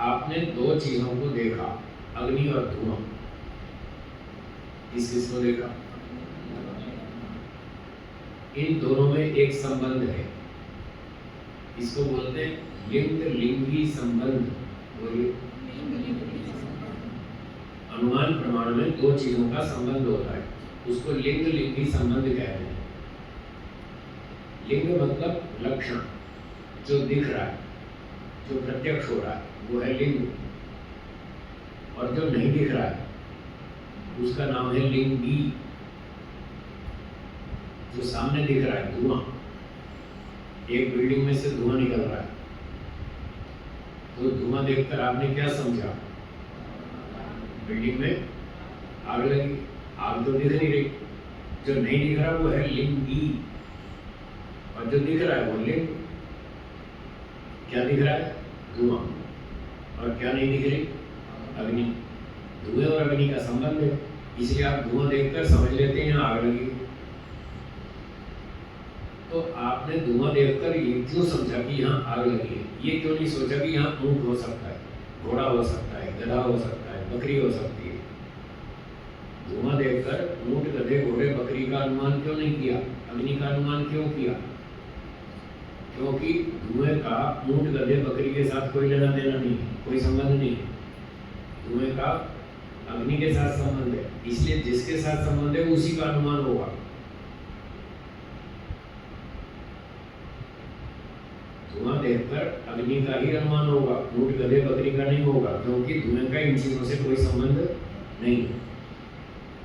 आपने दो चीजों को देखा, अग्नि और धुआं। किसको देखा? इन दोनों में एक संबंध है, इसको बोलते हैं लिंग लिंगी संबंध। बोलिए, अनुमान प्रमाण में दो चीजों का संबंध होता है, उसको लिंग लिंगी संबंध कहते हैं। लिंग मतलब लक्षण, जो दिख रहा है, जो प्रत्यक्ष हो रहा है, वो है लिंग। और जो नहीं दिख रहा है उसका नाम है लिंगी। जो सामने दिख रहा है, धुआं, एक बिल्डिंग में से धुआं निकल रहा है, तो धुआं देखकर आपने क्या समझा? बिल्डिंग में आग लगी, आग तो दिख नहीं रही। जो नहीं दिख रहा वो है लिंगी, और जो दिख रहा है वो लिंग। क्या दिख रहा है? धुआं। और क्या नहीं दिख रही? अग्नि। धुएं और अग्नि का संबंध है, इसलिए आप धुआं देखकर समझ लेते हैं आग लगी। तो आपने धुआं देखकर ये क्यों समझा कि यहाँ आग लगी है? ये क्यों नहीं सोचा कि यहाँ ऊंट हो सकता है, घोड़ा हो सकता है, गधा हो सकता है, बकरी हो सकती है? धुआं देखकर ऊंट, गधे, घोड़े, बकरी का अनुमान क्यों नहीं किया? अग्नि का अनुमान क्यों किया? क्योंकि धुएं का ऊंट, गधे, बकरी के साथ कोई लेना देना नहीं है, कोई संबंध नहीं है। धुएं का अग्नि के साथ संबंध है, इसलिए जिसके साथ संबंध है उसी का अनुमान होगा। धुआं देखकर अग्नि का ही अनुमान होगा, ऊंट, गधे, बकरी का नहीं होगा, क्योंकि धुएं का इन चीजों से कोई संबंध नहीं है।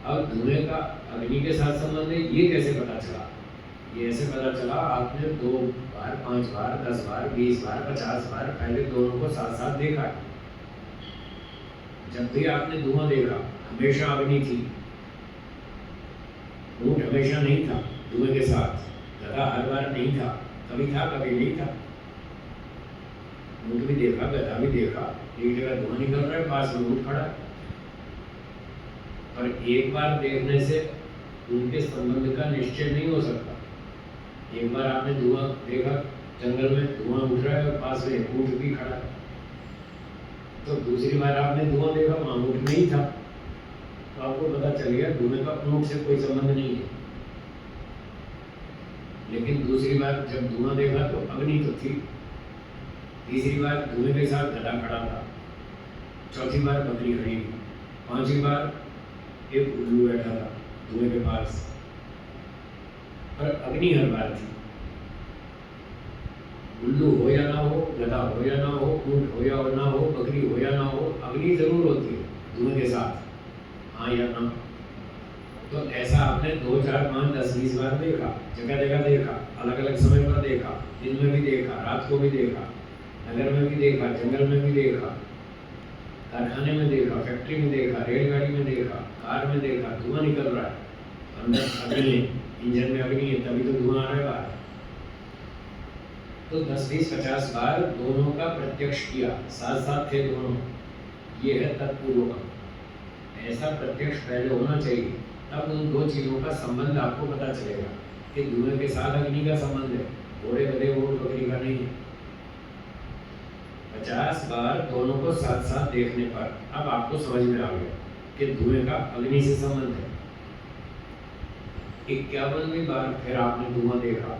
अब धुएं का अग्नि के साथ संबंध है, ये कैसे पता चला? ये ऐसे पता चला, आपने 2 बार, 5 बार, 10 बार, 20 बार, 50 बार पहले दोनों को साथ साथ देखा है। जब भी आपने धुआं देखा, हमेशा अग्नि थी, ऊंट हमेशा नहीं था धुएं के साथ, गधा हर बार नहीं था, कभी था कभी नहीं था। ऊंट भी देखा, गधा भी देखा, एक जगह धुआं निकल रहा है, पास में ऊंट खड़ा है। पर एक बार देखने से उनके संबंध का निश्चय नहीं हो सकता। एक बार आपने धुआं देखा, जंगल में धुआं उठ रहा है और पास में ऊंट भी खड़ा है, तो दूसरी बार आपने धुआं देखा, वहां ऊंट नहीं था, तो आपको पता चल गया धुएं का ऊंट से कोई संबंध नहीं है। लेकिन दूसरी बार जब धुआं देखा तो अग्नि तो थी, तीसरी बार धुएं के साथ गधा खड़ा था, चौथी बार बकरी खड़ी थी, 5वीं बार एक उल्लू बैठा था धुएं के पास, पर अग्नि हर बार थी। उल्लू हो या ना हो, गधा हो या ना हो, ऊंट हो या ना हो, बकरी हो या ना हो, अग्नि जरूर होती है धुएं के साथ, हाँ या ना। तो ऐसा आपने 2, 4, 5, 10, 20 बार देखा, जगह जगह देखा, अलग अलग समय पर देखा, दिन में भी देखा, रात को भी देखा, नगर में भी देखा, जंगल में भी देखा, कारखाने में देखा, फैक्ट्री में देखा, रेलगाड़ी में देखा, कार में देखा, धुआं निकल रहा है, अंदर अग्नि, इंजन में अग्नि है, तभी तो धुआं आ रहा है बाहर। तो 10, 20, 50 बार दोनों का प्रत्यक्ष किया, साथ साथ थे दोनों, ये है तत्पूर्वक। ऐसा प्रत्यक्ष पहले होना चाहिए, तब उन दो चीज़ों का संबंध आपको पता चलेगा कि धुएं के साथ अग्नि का संबंध है, घोड़े गधे ऊँट बकरी का नहीं है। 50 बार दोनों को साथ साथ देखने पर अब आपको समझ में आ गया कि धुएं का अग्नि से संबंध है। 51वीं बार फिर आपने धुआं देखा,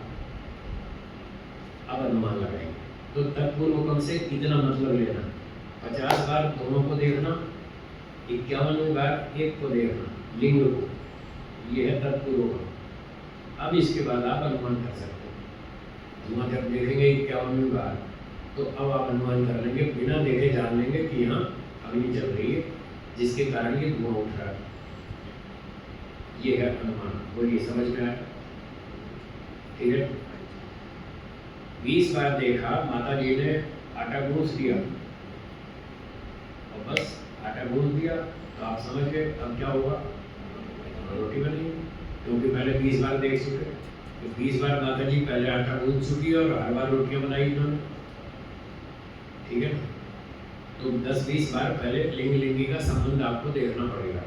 अब अनुमान लगाएंगे। तो तत्पूर्वकम से इतना मतलब लेना, 50 बार दोनों को देखना, 51वीं बार एक को देखना, लिंग को, ये है तत्पूर्वकम। अब इसके बाद आप अनुमान कर सकते हैं। धुआं जब देखेंगे 51वीं बार, तो अब आप अनुमान कर लेंगे, बिना देखे जान लेंगे कि यहाँ अग्नि चल रही है, जिसके कारण ये धुआं उठ रहा है। ये है अनुमान। बोलिए, समझ में आया? ठीक है। 20 बार देखा, माता जी ने आटा गूंथ दिया और बस आटा गूंथ दिया, तो आप समझ गए अब क्या होगा, रोटी बनेगी, क्योंकि पहले 20 बार देख चुके। तो 20 बार माता जी पहले आटा गूंथ चुकी और हर बार रोटियां बनाई इन्होंने, ठीक है। तो 10-20 बार पहले लिंग लिंगी का संबंध आपको देखना पड़ेगा।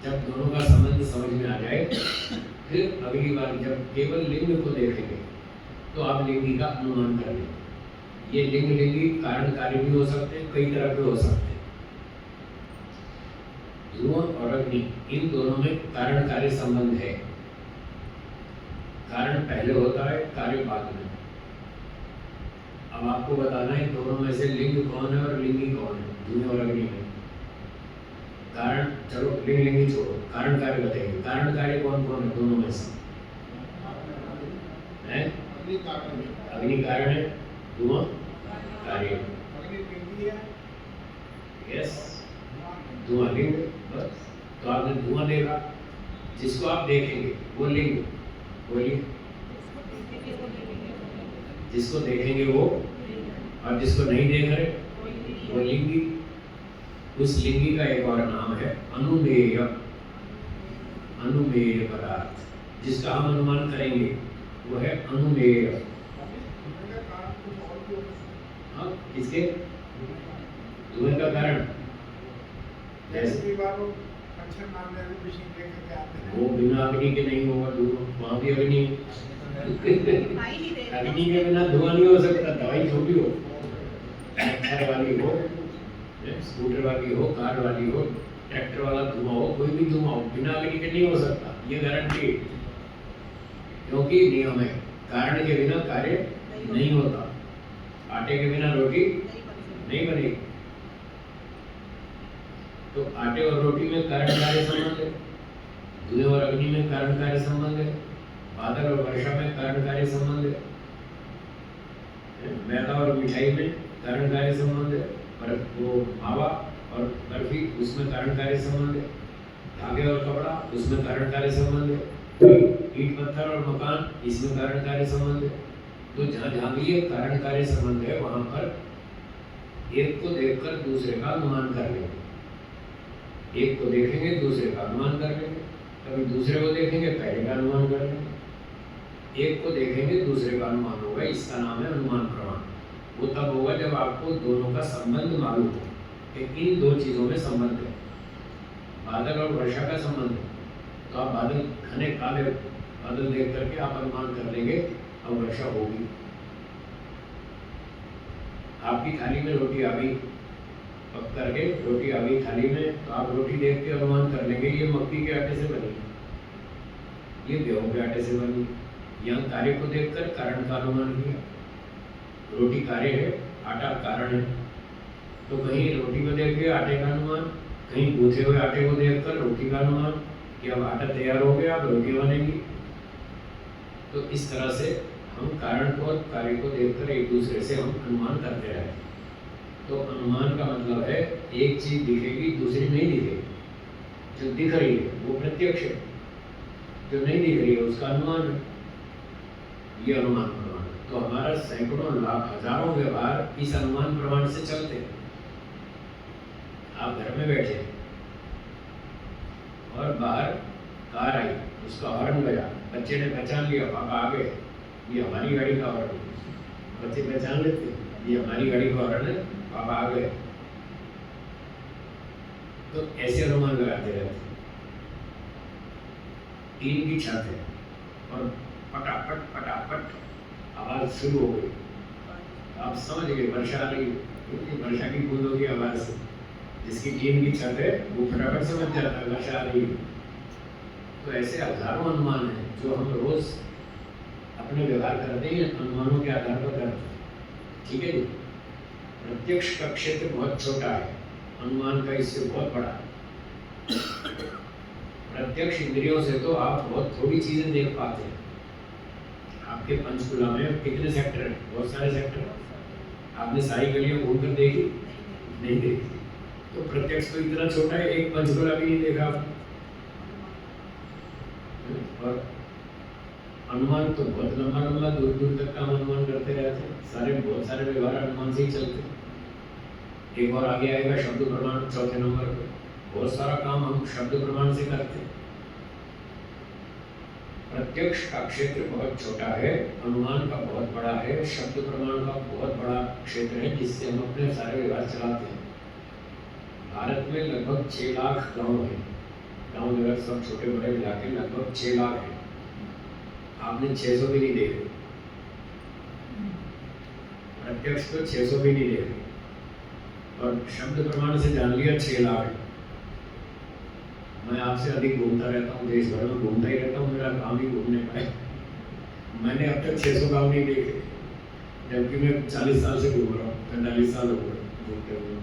जब दोनों का संबंध समझ में आ जाए, फिर अगली बार जब केवल लिंग को देखेंगे तो आप लिंगी का अनुमान कर लेंगे। ये लिंग लिंगी कारण कार्य भी हो सकते हैं, कई तरह के हो सकते हैं। धुआं और अग्नि, इन दोनों में कारण कार्य संबंध है। कारण पहले होता है, कार्य बाद में। अब आपको बताना है दोनों में से लिंग कौन है और लिंगी कौन है, धुएं और अग्नि में। कारण, चलो लिंग लिंगी छोड़ो, कारण कार्य बताइए। कारण कार्य कौन कौन है दोनों में से? है अग्नि कारण है, धुआं कार्य। यस, धुआं लिंग, बस। तो आपने धुआं देखा, जिसको आप देखेंगे वो लिंग। बोलिए, जिसको देखेंगे वो, और जिसको नहीं देख रहे वो लिंगी। उस लिंगी का एक और नाम है अनुमेय। अनुमेय पदार्थ जिसका हम अनुमान करेंगे वो है अनुमेय। हाँ, किसके? धुएं का कारण। वो बिना अग्नि के नहीं होगा धुआं, वहाँ भी अग्नि अग्नि के बिना धुआं नहीं हो सकता। दवाई जो भी हो, ट्रैक्टर वाली हो, स्कूटर वाली हो, कार वाली हो, ट्रैक्टर वाला धुआं हो, कोई भी धुआं हो, बिना अग्नि के नहीं हो सकता, ये गारंटी। क्योंकि नियम है, कारण के बिना कार्य नहीं होता। आटे के बिना रोटी नहीं बनेगी। तो आटे और रोटी में कारण कार्य संबंध है, धुएं और अग्नि में कारण कार्य संबंध है, बादल और वर्षा में कारण कार्य संबंध है, मैदा और मिठाई में कारण कार्य संबंध है, पर वो मावा और बर्फी उसमें कारण कार्य संबंध है, धागे और कपड़ा उसमें कारण कार्य संबंध है, ईंट पत्थर और मकान इसमें कारण कार्य संबंध है। तो जहाँ जहाँ भी ये कारण कार्य संबंध है, वहाँ पर एक को देखकर दूसरे का अनुमान कर लेंगे। एक को देखेंगे दूसरे का अनुमान कर लेंगे, कभी दूसरे को देखेंगे पहले का अनुमान कर लेंगे। एक को देखेंगे दूसरे का अनुमान होगा, इसका नाम है अनुमान प्रमाण। वो तब होगा जब आपको दोनों का संबंध मालूम हो कि इन दो चीज़ों में संबंध है। बादल और वर्षा का संबंध है, तो आप बादल, घने काले बादल देख करके आप अनुमान कर लेंगे अब वर्षा होगी। आपकी थाली में रोटी आ गई, पक करके रोटी आ गई थाली में, तो आप रोटी देख के अनुमान कर लेंगे ये मक्की के आटे से बनी, ये गेहूं के आटे से बनी। यहाँ कार्य को देखकर कारण का अनुमान किया। रोटी कार्य है, आटा कारण है। तो कहीं रोटी को देख के आटे का अनुमान, कहीं गूंथे हुए आटे को देखकर रोटी का अनुमान कि अब आटा तैयार हो गया, अब रोटी बनेगी। तो इस तरह से हम कारण को और कार्य को देखकर एक दूसरे से हम अनुमान करते रहे। तो अनुमान का मतलब है एक चीज दिखेगी दूसरी नहीं दिखेगी। जो दिख रही है वो प्रत्यक्ष है, जो नहीं दिख रही है उसका अनुमान है, ये अनुमान प्रमाण है। तो हमारा सैकड़ों लाख हजारों व्यवहार इस अनुमान प्रमाण से चलते हैं। आप घर में बैठे और बाहर कार आई, उसका हॉर्न बजा, बच्चे ने पहचान लिया, पापा आ गए, ये हमारी गाड़ी का हॉर्न है। बच्चे पहचान लेते हैं ये हमारी गाड़ी का हॉर्न है, पापा आ गए। तो ऐसे अनुमान लगाते रहते हैं। टीन की छत है और पटापट पटापट आवाज शुरू हो गई, आप समझ गए वर्षा आ रही है, वर्षा की बूंदों की आवाज से। जिसकी टीन की छत है वो फटाफट समझ जाता है वर्षा आ रही है। तो ऐसे हजारों अनुमान हैं जो हम रोज अपने व्यवहार करते हैं, अनुमानों के आधार पर करते हैं। ठीक है जी। प्रत्यक्ष का क्षेत्र बहुत छोटा है, अनुमान का इससे बहुत बड़ा है। प्रत्यक्ष इंद्रियों से तो आप बहुत थोड़ी चीजें देख पाते हैं। आपके पंचकुला में कितने सेक्टर हैं? बहुत सारे सेक्टर। आपने सारी गलियां घूमकर देखी? नहीं देखी। तो प्रत्यक्ष तो इतना छोटा है, एक पंचकुला भी नहीं देखा आपने। और अनुमान तो बहुत लंबा लंबा दूर दूर तक का अनुमान करते रहते हैं। सारे बहुत सारे व्यवहार अनुमान से ही चलते हैं। एक और आगे आएगा शब्द प्रमाण, चौथे नंबर पे। बहुत सारा काम हम शब्द प्रमाण से करते हैं। प्रत्यक्ष का क्षेत्र बहुत छोटा है, अनुमान का बहुत बड़ा है, शब्द प्रमाण का बहुत बड़ा क्षेत्र है जिससे हम अपने सारे व्यवहार चलाते हैं। भारत में लगभग 6 लाख गांव हैं। गांव नगर सब छोटे बड़े मिला के लगभग 6 लाख हैं। आपने 600 भी नहीं देखे, प्रत्यक्ष तो 600 भी नहीं देखे, और शब्द प्रमाण से जान लिया 6 लाख है। मैं आपसे अधिक घूमता रहता हूँ, देश भर में घूमता ही रहता हूँ, मेरा काम ही घूमने का है। मैंने अब तक 600 गाँव नहीं देखे, जबकि मैं 40 साल से घूम रहा हूँ, 45 साल हो गए घूमते हुए।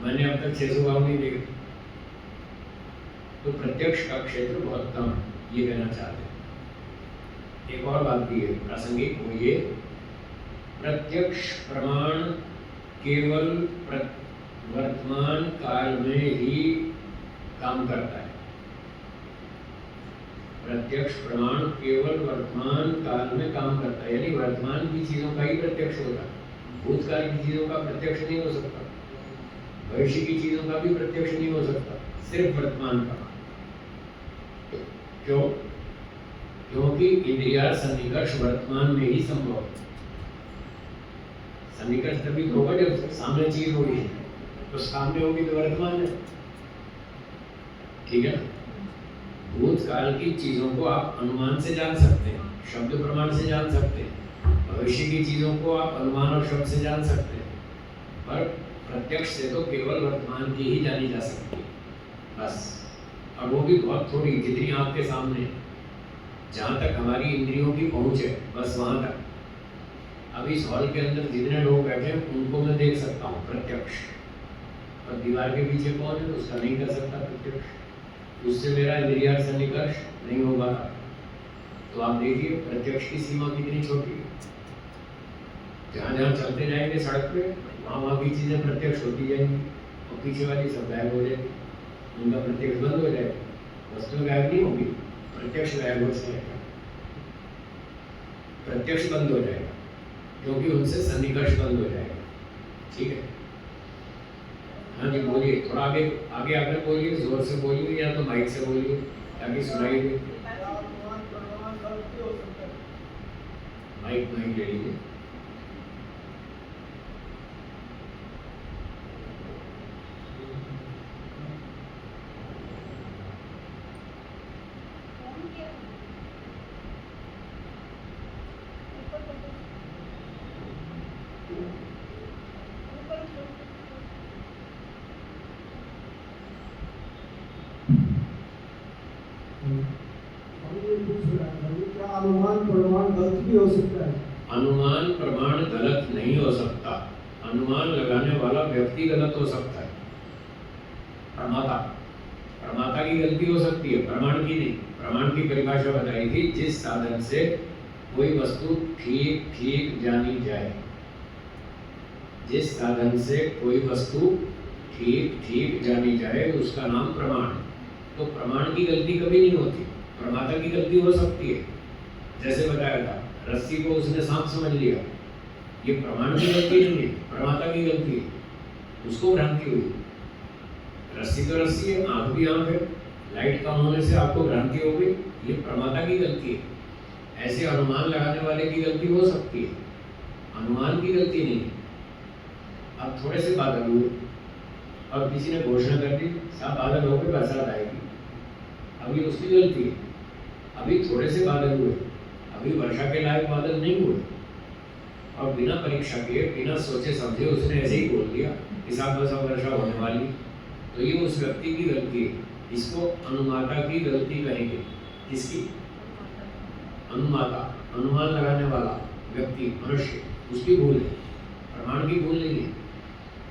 मैंने अब तक 600 गाँव नहीं देखे। तो प्रत्यक्ष का क्षेत्र बहुत कम है, ये कहना चाहते हैं। एक और बात भी है प्रासंगिक, वो ये प्रत्यक्ष प्रमाण केवल वर्तमान काल में ही काम करता है। प्रत्यक्ष प्रमाण केवल वर्तमान काल में काम करता है, यानी वर्तमान की चीजों का ही प्रत्यक्ष होता है। भूतकाल की चीजों का प्रत्यक्ष नहीं हो सकता, भविष्य की चीजों का भी प्रत्यक्ष नहीं हो सकता, सिर्फ वर्तमान का। क्यों? क्योंकि इंद्रिया सन्निकर्ष वर्तमान में ही संभव है। सन्निकर्ष तभी होगा जब सामने चीज होगी, तो सामने होगी तो वर्तमान है। ठीक है ना। भूतकाल की चीजों को आप अनुमान से जान सकते हैं, शब्द प्रमाण से जान सकते हैं। भविष्य की चीजों को आप अनुमान और शब्द से जान सकते हैं, पर प्रत्यक्ष से तो केवल वर्तमान की ही जानी जा सकती है, बस। और वो भी बहुत थोड़ी, जितनी आपके सामने, जहाँ तक हमारी इंद्रियों की पहुँच है, बस वहाँ तक। अब इस हॉल के अंदर जितने लोग बैठे हैं उनको मैं देख सकता हूँ प्रत्यक्ष, और दीवार के पीछे कौन है उसका नहीं कर सकता प्रत्यक्ष। उससे मेरा इंद्रिया सन्निकर्ष नहीं होगा। तो आप देखिए प्रत्यक्ष की सीमा कितनी छोटी है। जहाँ जहाँ चलते जाएंगे सड़क पे, वहाँ वहाँ की चीजें प्रत्यक्ष होती जाएंगी, और पीछे वाली सब गायब हो जाएगी, उनका प्रत्यक्ष बंद हो जाएगा। वस्तु गायब नहीं होगी, प्रत्यक्ष गायब हो जाएगा, प्रत्यक्ष बंद हो जाएगा, क्योंकि उनसे सन्निकर्ष बंद हो जाएगा। ठीक है। हाँ जी बोलिए, थोड़ा आगे आगे आकर बोलिए, जोर से बोलिए या तो माइक से बोलिए ताकि सुनाई दे। माइक ले लीजिए। अनुमान प्रमाण गलत भी हो सकता है? अनुमान प्रमाण गलत नहीं हो सकता, अनुमान लगाने वाला व्यक्ति गलत हो सकता है। प्रमाता की गलती हो सकती है, प्रमाण की नहीं। प्रमाण की परिभाषा बताई थी, जिस साधन से कोई वस्तु ठीक ठीक जानी जाए। जिस साधन से कोई वस्तु ठीक ठीक जानी जाए उसका नाम प्रमाण है। तो प्रमाण की गलती कभी नहीं होती, प्रमाता की गलती हो सकती है, जैसे बताया था, रस्सी को उसने सांप समझ लिया, ये प्रमाण की गलती नहीं है, प्रमाता की गलती है, उसको भ्रांति हुई। रस्सी तो रस्सी है, आंख भी आंख है, लाइट कम होने से आपको भ्रांति हो गई, ये प्रमाता की गलती है। ऐसे अनुमान लगाने वाले की गलती हो सकती है, अनुमान की गलती नहीं है। अब थोड़े से बादल हुए और किसी ने घोषणा कर दी साहब बादल हो गए, बरसात आएगी, अभी उसकी गलती है। अभी थोड़े से बादल हुए, अभी वर्षा के लायक बादल नहीं हुए, और बिना परीक्षा के, बिना सोचे समझे उसने ऐसे ही बोल दिया कि साहब बस अब वर्षा होने वाली, तो ये उस व्यक्ति की गलती है। इसको अनुमाता की गलती कहेंगे। किसकी? अनुमाता, अनुमान लगाने वाला व्यक्ति, मनुष्य, उसकी भूल है, प्रमाण की भूल नहीं है।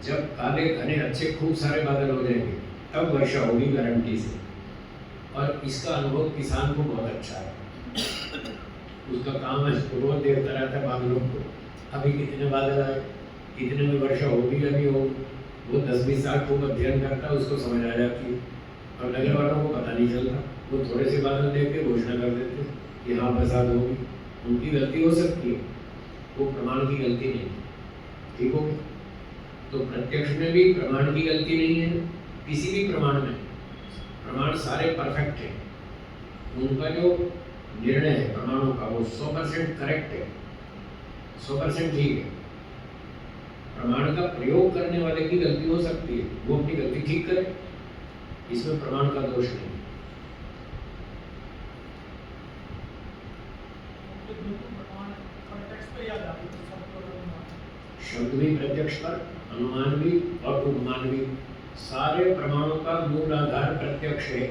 जब काले घने अच्छे खूब सारे बादल हो जाएंगे तब वर्षा होगी गारंटी से, और इसका अनुभव किसान को बहुत अच्छा है। उसका काम है रोज देखता रहता है बादलों को, अभी कितने बादल आए, कितने में वर्षा होगी या नहीं होगी। वो 10-20 साल खूब अध्ययन करता है, उसको समझ आ जाती है, और नगर वालों को पता नहीं चलता। वो थोड़े से बादल देख के घोषणा कर देते कि हाँ बरसात होगी। उनकी गलती हो सकती है, वो प्रमाण की गलती नहीं है। ठीक हो गया? तो प्रत्यक्ष में भी प्रमाण की गलती नहीं है, किसी भी प्रमाण में। प्रमाण सारे परफेक्ट है, उनका जो निर्णय है प्रमाणों का वो 100% करेक्ट है, 100% ठीक है। प्रमाण का प्रयोग करने वाले की गलती हो सकती है, वो अपनी गलती ठीक करे, इसमें प्रमाण का दोष नहीं। शब्द भी प्रत्यक्ष पर, अनुमान भी और उपमान भी, सारे प्रमाणों का मूल आधार प्रत्यक्ष है।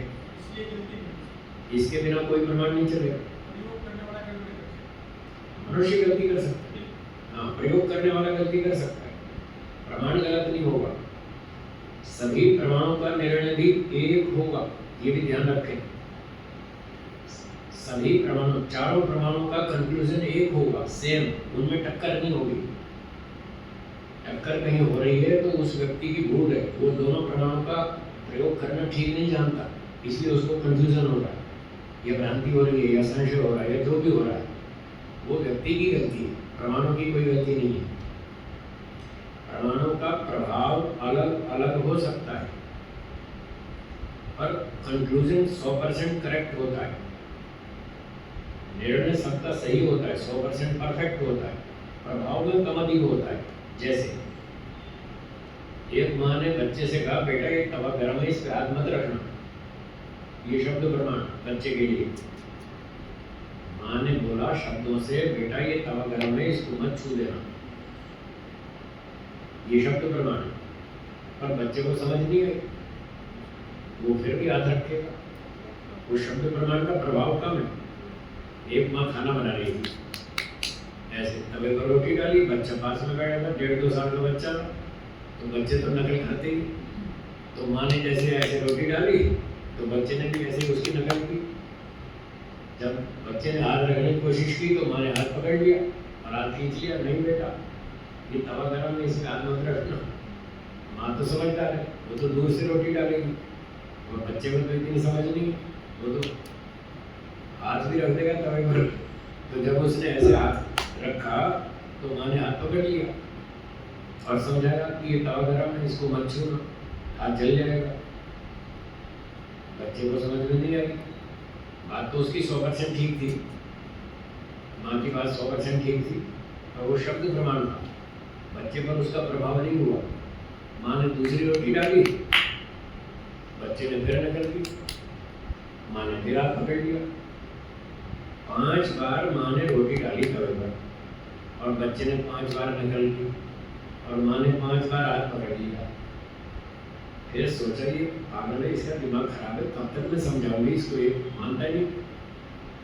इसके बिना कोई प्रमाण नहीं चलेगा। मनुष्य गलती कर सकता है, हाँ, प्रयोग करने वाला गलती कर सकता है, प्रमाण गलत नहीं होगा। सभी प्रमाणों का निर्णय भी एक होगा, ये भी ध्यान रखें। सभी प्रमाणों, चारों प्रमाणों का कंक्लूजन एक होगा, सेम, उनमें टक्कर नहीं होगी। टक्कर कहीं हो रही है तो उस व्यक्ति की भूल है, वो दोनों प्रमाणों का प्रयोग करना ठीक नहीं जानता, इसलिए उसको कंफ्यूजन हो रहा है, या भ्रांति हो रही है, या संशय हो रहा है, या जो भी हो रहा है, वो व्यक्ति की गलती है, प्रमाणों की कोई गलती नहीं है। प्रमाणों का प्रभाव अलग अलग हो सकता है, पर कंक्लूजन 100% करेक्ट होता है, निर्णय सबका सही होता है, 100% परफेक्ट होता है, प्रभाव में कम अधिक होता है। जैसे एक माँ ने बच्चे से कहा बेटा ये तवा गर्म है, इस पे हाथ मत रखना, ये शब्द प्रमाण बच्चे के लिए। माँ ने बोला शब्दों से बेटा ये तवा गर्म है, इसको मत छू देना, ये शब्द प्रमाण, पर बच्चे को समझ नहीं आई, वो फिर भी हाथ रखेगा, वो शब्द प्रमाण का प्रभाव कम है। एक माँ खाना बना रही थी, ऐसे तवे पर रोटी डाली, बच्चा पास में बैठा था, 1.5-2 साल का बच्चा था, तो बच्चे तो नकल करते ही, तो माँ ने जैसे ऐसे रोटी डाली तो बच्चे ने भी ऐसे उसकी नकल की। जब बच्चे ने हाथ रखने की कोशिश की तो माँ ने हाथ पकड़ लिया और हाथ खींच लिया, नहीं बेटा ये तवा गर्म है, इसमें हाथ मत रखना। माँ तो समझदार है, वो तो दूर से रोटी डालेगी, और बच्चे को तो इतनी समझ नहीं, वो तो हाथ भी रख देगा तवे पर। तो जब उसने ऐसे हाथ रखा तो माँ ने हाथ पकड़ लिया और समझाया कि ये तवा गर्म है, इसको मत छूना, हाथ जल जाएगा। बच्चे को समझ में नहीं आई, बात तो उसकी 100% ठीक थी, माँ की बात 100% ठीक थी, और वो शब्द प्रमाण था, बच्चे पर उसका प्रभाव नहीं हुआ। माँ ने दूसरी रोटी डाली, बच्चे ने फिर नकल की, माँ ने फिर हाथ पकड़ लिया। 5 बार माँ ने रोटी डाली तवे पर, और बच्चे ने 5 बार नकल की, और माँ ने 5 बार हाथ पकड़ लिया। फिर सोचा ये पागल है, इसका दिमाग खराब है, कब तक मैं समझाऊंगी इसको, ये मानता नहीं,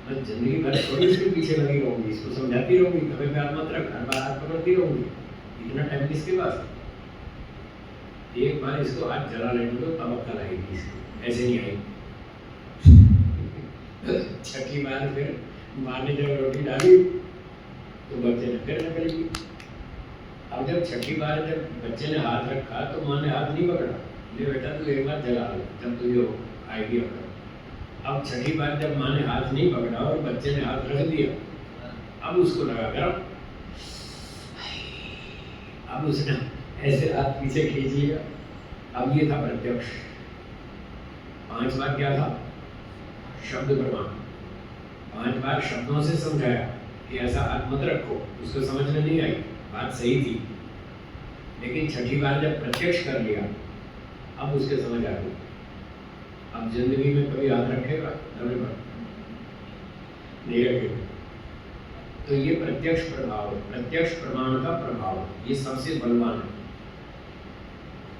मैं जिंदगी भर थोड़ी इसके पीछे लगी रहूंगी, इसको समझाती रहूंगी, तवे पे हाथ मत रख, हर बार हाथ पकड़ती रहूंगी, इतना टाइम किसके पास है। एक बार इसको हाथ जला लेने दो तब अक्ल आएगी इसको, ऐसे नहीं आएगी। छठी बार फिर माँ ने जब रोटी डाली तो बच्चे ने फिर नकल की। अब जब छठी बार जब बच्चे ने हाथ रखा तो माँ ने हाथ नहीं पकड़ा, ले बेटा तू एक बार जला लो, जब तुझे आइडिया पड़ा। अब छठी बार जब माँ ने हाथ नहीं पकड़ा और बच्चे ने हाथ रख दिया, अब उसको लगा गरम, अब उसने ऐसे हाथ पीछे खींच लिया। अब ये था प्रत्यक्ष। 5 बार क्या था? शब्द प्रमाण। 5 बार शब्दों से समझाया कि ऐसा हाथ मत रखो, उसको समझ में नहीं आई, बात सही थी। लेकिन छठी बार जब प्रत्यक्ष कर लिया, अब उसके समझ आ गई। अब जिंदगी में कभी हाथ रखेगा? नहीं रखेगा। तो ये प्रत्यक्ष प्रभाव, प्रत्यक्ष प्रमाण का प्रभाव, ये सबसे बलवान है।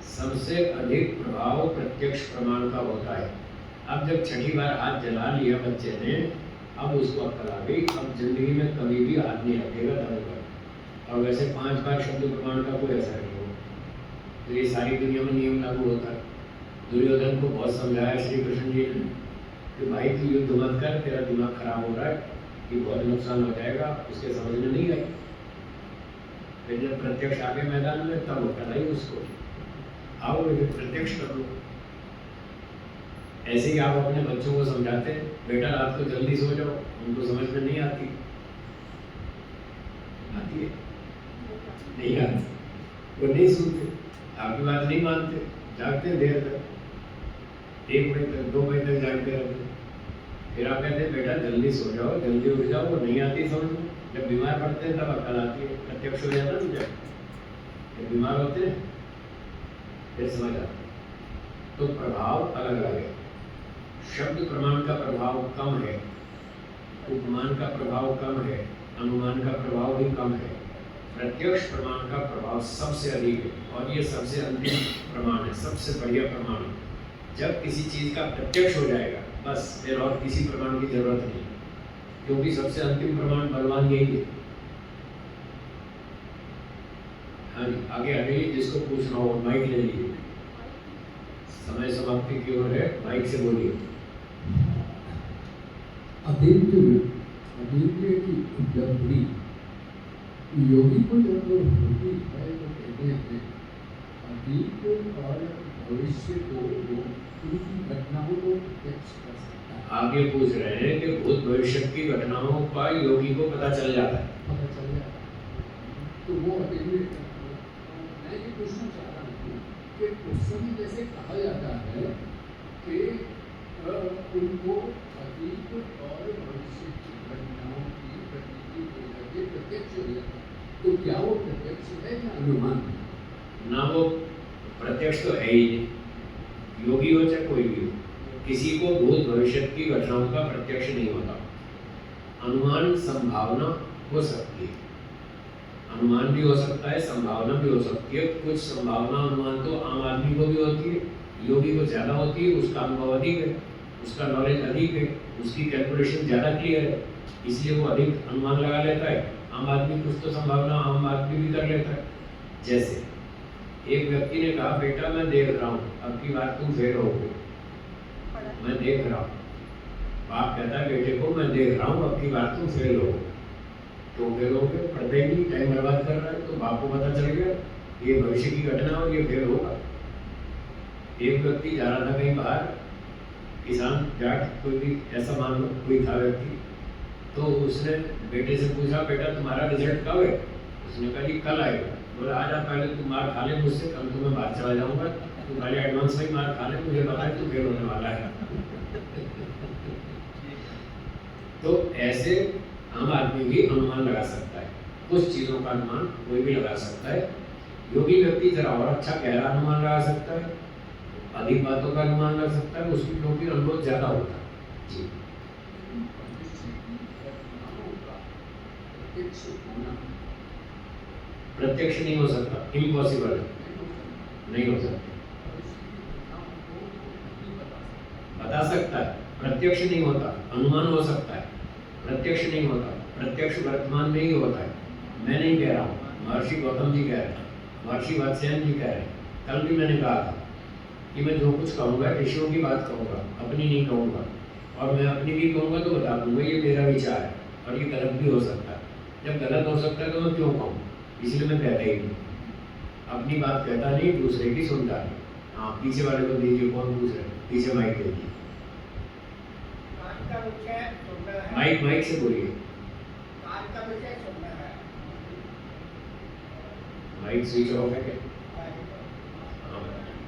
सबसे अधिक प्रभाव प्रत्यक्ष प्रमाण का होता है। अब जब छठी बार हाथ जला लिया बच्चे ने, अब उसको अक्ल आ गई, अब जिंदगी में कभी भी हाथ नहीं रखेगा धर्म पर। और वैसे 5 बार शब्द प्रमाण का कोई असर नहीं होगा। तो ये सारी दुनिया में नियम लागू होता है। दुर्योधन को बहुत समझाया श्री कृष्ण जी ने कि भाई तू युद्ध मत कर, तेरा दिमाग खराब हो रहा है, कि बहुत नुकसान हो जाएगा। उसके समझ में नहीं आई। फिर जब प्रत्यक्ष आगे मैदान में, तब अक्ल आई उसको, आओ प्रत्यक्ष कर लो। ऐसे ही आप अपने बच्चों को समझाते हैं, बेटा रात को जल्दी सो जाओ, उनको समझ में नहीं आती। आती है? नहीं आती। वो नहीं सुनते, आपकी बात नहीं मानते, जागते हैं देर तक, 1 बजे तक, 2 बजे तक जागते रहते। फिर आप कहते हैं बेटा जल्दी सो जाओ, जल्दी उठ जाओ, वो नहीं आती समझ में। जब बीमार पड़ते हैं तब अक्ल आती है, प्रत्यक्ष हो जाता है। जब बीमार होते हैं फिर समझ आता है। तो प्रभाव अलग अलग है। शब्द प्रमाण का प्रभाव कम है, उपमान का प्रभाव कम है, अनुमान का प्रभाव भी कम है। प्रत्यक्ष प्रमाण का प्रभाव सबसे अधिक है, और ये सबसे अंतिम प्रमाण है, सबसे बढ़िया प्रमाण है। जब किसी चीज का प्रत्यक्ष हो जाएगा, बस फिर और किसी प्रमाण की जरूरत नहीं, क्योंकि सबसे अंतिम प्रमाण बलवान यही है। हाँ जी, आगे आगे जिसको पूछना हो माइक ले लीजिए। समय समाप्ति की ओर है, माइक से बोलिए। अद्वितीय की उपलब्धि योगी को जब होती है तो कहते हैं अतीत और भविष्य को उनकी घटनाओं को प्रत्यक्ष कर सकता है। आप ये पूछ रहे हैं कि भूत भविष्य की घटनाओं का योगी को पता चल जाता है। पता चल जाता है। तो वो अद्वितीय। मैं ये पूछना चाह रहा हूँ कि उस समय जैसे कहा जाता है कि उनको अतीत और भविष्य की घटनाओं की प्रतीति हो जाती है, प्रत्यक्ष हो जाता है। तो क्या वो प्रत्यक्ष है या अनुमान है? ना वो प्रत्यक्ष तो है ही नहीं, योगी हो चाहे कोई भी हो, किसी को भूत भविष्य की घटनाओं का प्रत्यक्ष नहीं होता। अनुमान संभावना हो सकती है, अनुमान भी हो सकता है, संभावना भी हो सकती है। कुछ संभावना अनुमान तो आम आदमी को भी होती है, योगी को ज्यादा होती है, उसका अनुभव अधिक है, उसका नॉलेज अधिक है, उसकी कैलकुलेशन ज्यादा क्लियर है, इसलिए वो अधिक अनुमान लगा लेता है। आम आदमी कुछ तो संभावना आम आदमी भी कर लेता है। जैसे एक व्यक्ति ने कहा बेटा मैं देख रहा हूँ अब की बार तुम फेल होगे, मैं देख रहा हूँ। बाप कहता है बेटे को मैं देख रहा हूँ अब की बार तुम फेल होगे। क्यों फेल होगे? पढ़ते ही टाइम बर्बाद कर रहा है। तो बाप को पता चल गया ये भविष्य की घटना और ये फेल होगा। एक व्यक्ति जा रहा था कहीं बाहर, किसान जाट कोई भी ऐसा मान लो कोई था व्यक्ति, तो उसने बेटे से पूछा बेटा तुम्हारा रिजल्ट कब है? उसने कहा जी कल आएगा। बोला आज आप पहले तुम मार खा ले मुझसे, कल तो मैं बाहर चला जाऊंगा, तुम पहले एडवांस में मार खा ले, मुझे पता है तू फेल होने वाला है। तो ऐसे आम आदमी भी अनुमान लगा सकता है, कुछ चीजों का अनुमान कोई भी लगा सकता है। योगी व्यक्ति जरा और अच्छा गहरा अनुमान लगा सकता है, अधिक बातों का अनुमान लगा सकता है, उसकी क्योंकि अनुभव ज्यादा होता है। जी प्रत्यक्ष नहीं हो सकता, इम्पॉसिबल है, नहीं हो सकता। बता सकता है, प्रत्यक्ष नहीं होता, अनुमान हो सकता है, प्रत्यक्ष नहीं होता। प्रत्यक्ष वर्तमान में ही होता है। मैं नहीं कह रहा हूँ, महर्षि गौतम जी कह रहे हैं, महर्षि वात्स्यायन जी कह रहे हैं। कल भी मैंने कहा था कि मैं जो कुछ कहूँगा ऋषियों की बात कहूँगा, अपनी नहीं कहूँगा, और मैं अपनी भी कहूँगा तो बता दूंगा ये मेरा विचार है और ये गलत भी हो सकता है। जब गलत हो सकता है तो मैं क्यों कहूँ, इसलिए मैं कहता ही नहीं। अपनी बात कहता नहीं, दूसरे की सुनता नहीं। हाँ पीछे वाले को दीजिए, कौन पूछ रहे हैं? पीछे माइक दीजिए। विषय सुंदर है। माइक से बोलिए, कान का विषय सुंदर है। माइक स्विच ऑफ है क्या? हाँ।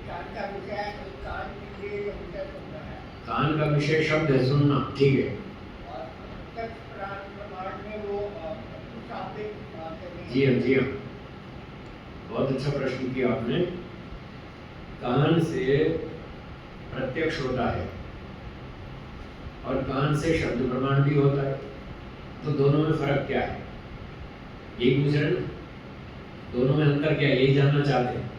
कान का विषय, कान के लिए ये विषय सुंदर है। कान का विषय शब्द है सुनना, ठीक है। और प्रत्यक्ष प्रमाण में वो शाब्दिक बातें नहीं। जी हाँ, जी हाँ, बहुत अच्छा प्रश्न किया आपने। कान से प्रत्यक्ष होता है और कान से शब्द प्रमाण भी होता है, तो दोनों में फर्क क्या है, यही पूछ रहे हैं ना? दोनों में अंतर क्या है, यही जानना चाहते हैं।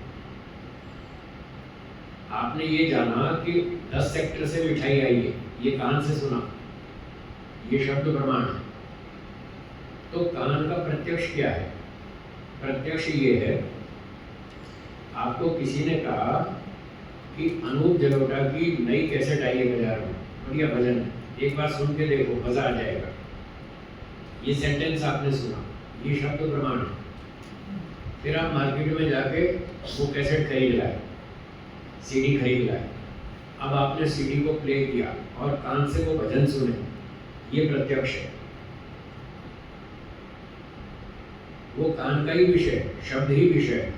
आपने ये जाना कि 10 सेक्टर से मिठाई आई है, ये कान से सुना, ये शब्द प्रमाण है। तो कान का प्रत्यक्ष क्या है? प्रत्यक्ष ये है, आपको किसी ने कहा कि अनूप जलोटा की नई कैसेट आई है बाजार में, बढ़िया भजन है, एक बार सुन के देखो मजा आ जाएगा। ये सेंटेंस आपने सुना, ये शब्द प्रमाण है। फिर आप मार्केट में जाके वो कैसेट खरीद लाए, सीडी खरीद लाए, अब आपने सीडी को प्ले किया और कान से वो भजन सुने, ये प्रत्यक्ष है। वो कान का ही विषय, शब्द ही विषय है।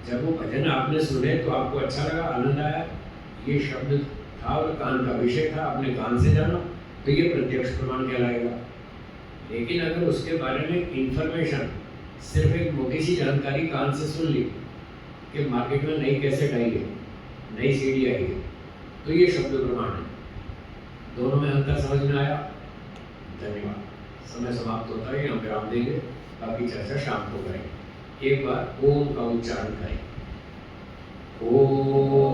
जब वो भजन आपने सुने तो आपको अच्छा लगा, आनंद आया, ये शब्द था और कान का विषय था, आपने कान से जाना, तो ये प्रत्यक्ष प्रमाण कहलाएगा। लेकिन अगर उसके बारे में इंफॉर्मेशन, सिर्फ एक मोटी सी जानकारी कान से सुन ली कि मार्केट में नई कैसेट आई है, नई सीडी आई है, तो ये शब्द प्रमाण है। दोनों में अंतर समझ में आया? धन्यवाद। समय समाप्त होता है, यहाँ विराम देंगे, बाकी चर्चा शाम को करेंगे। एक बार ओम का उच्चारण करें। ओम।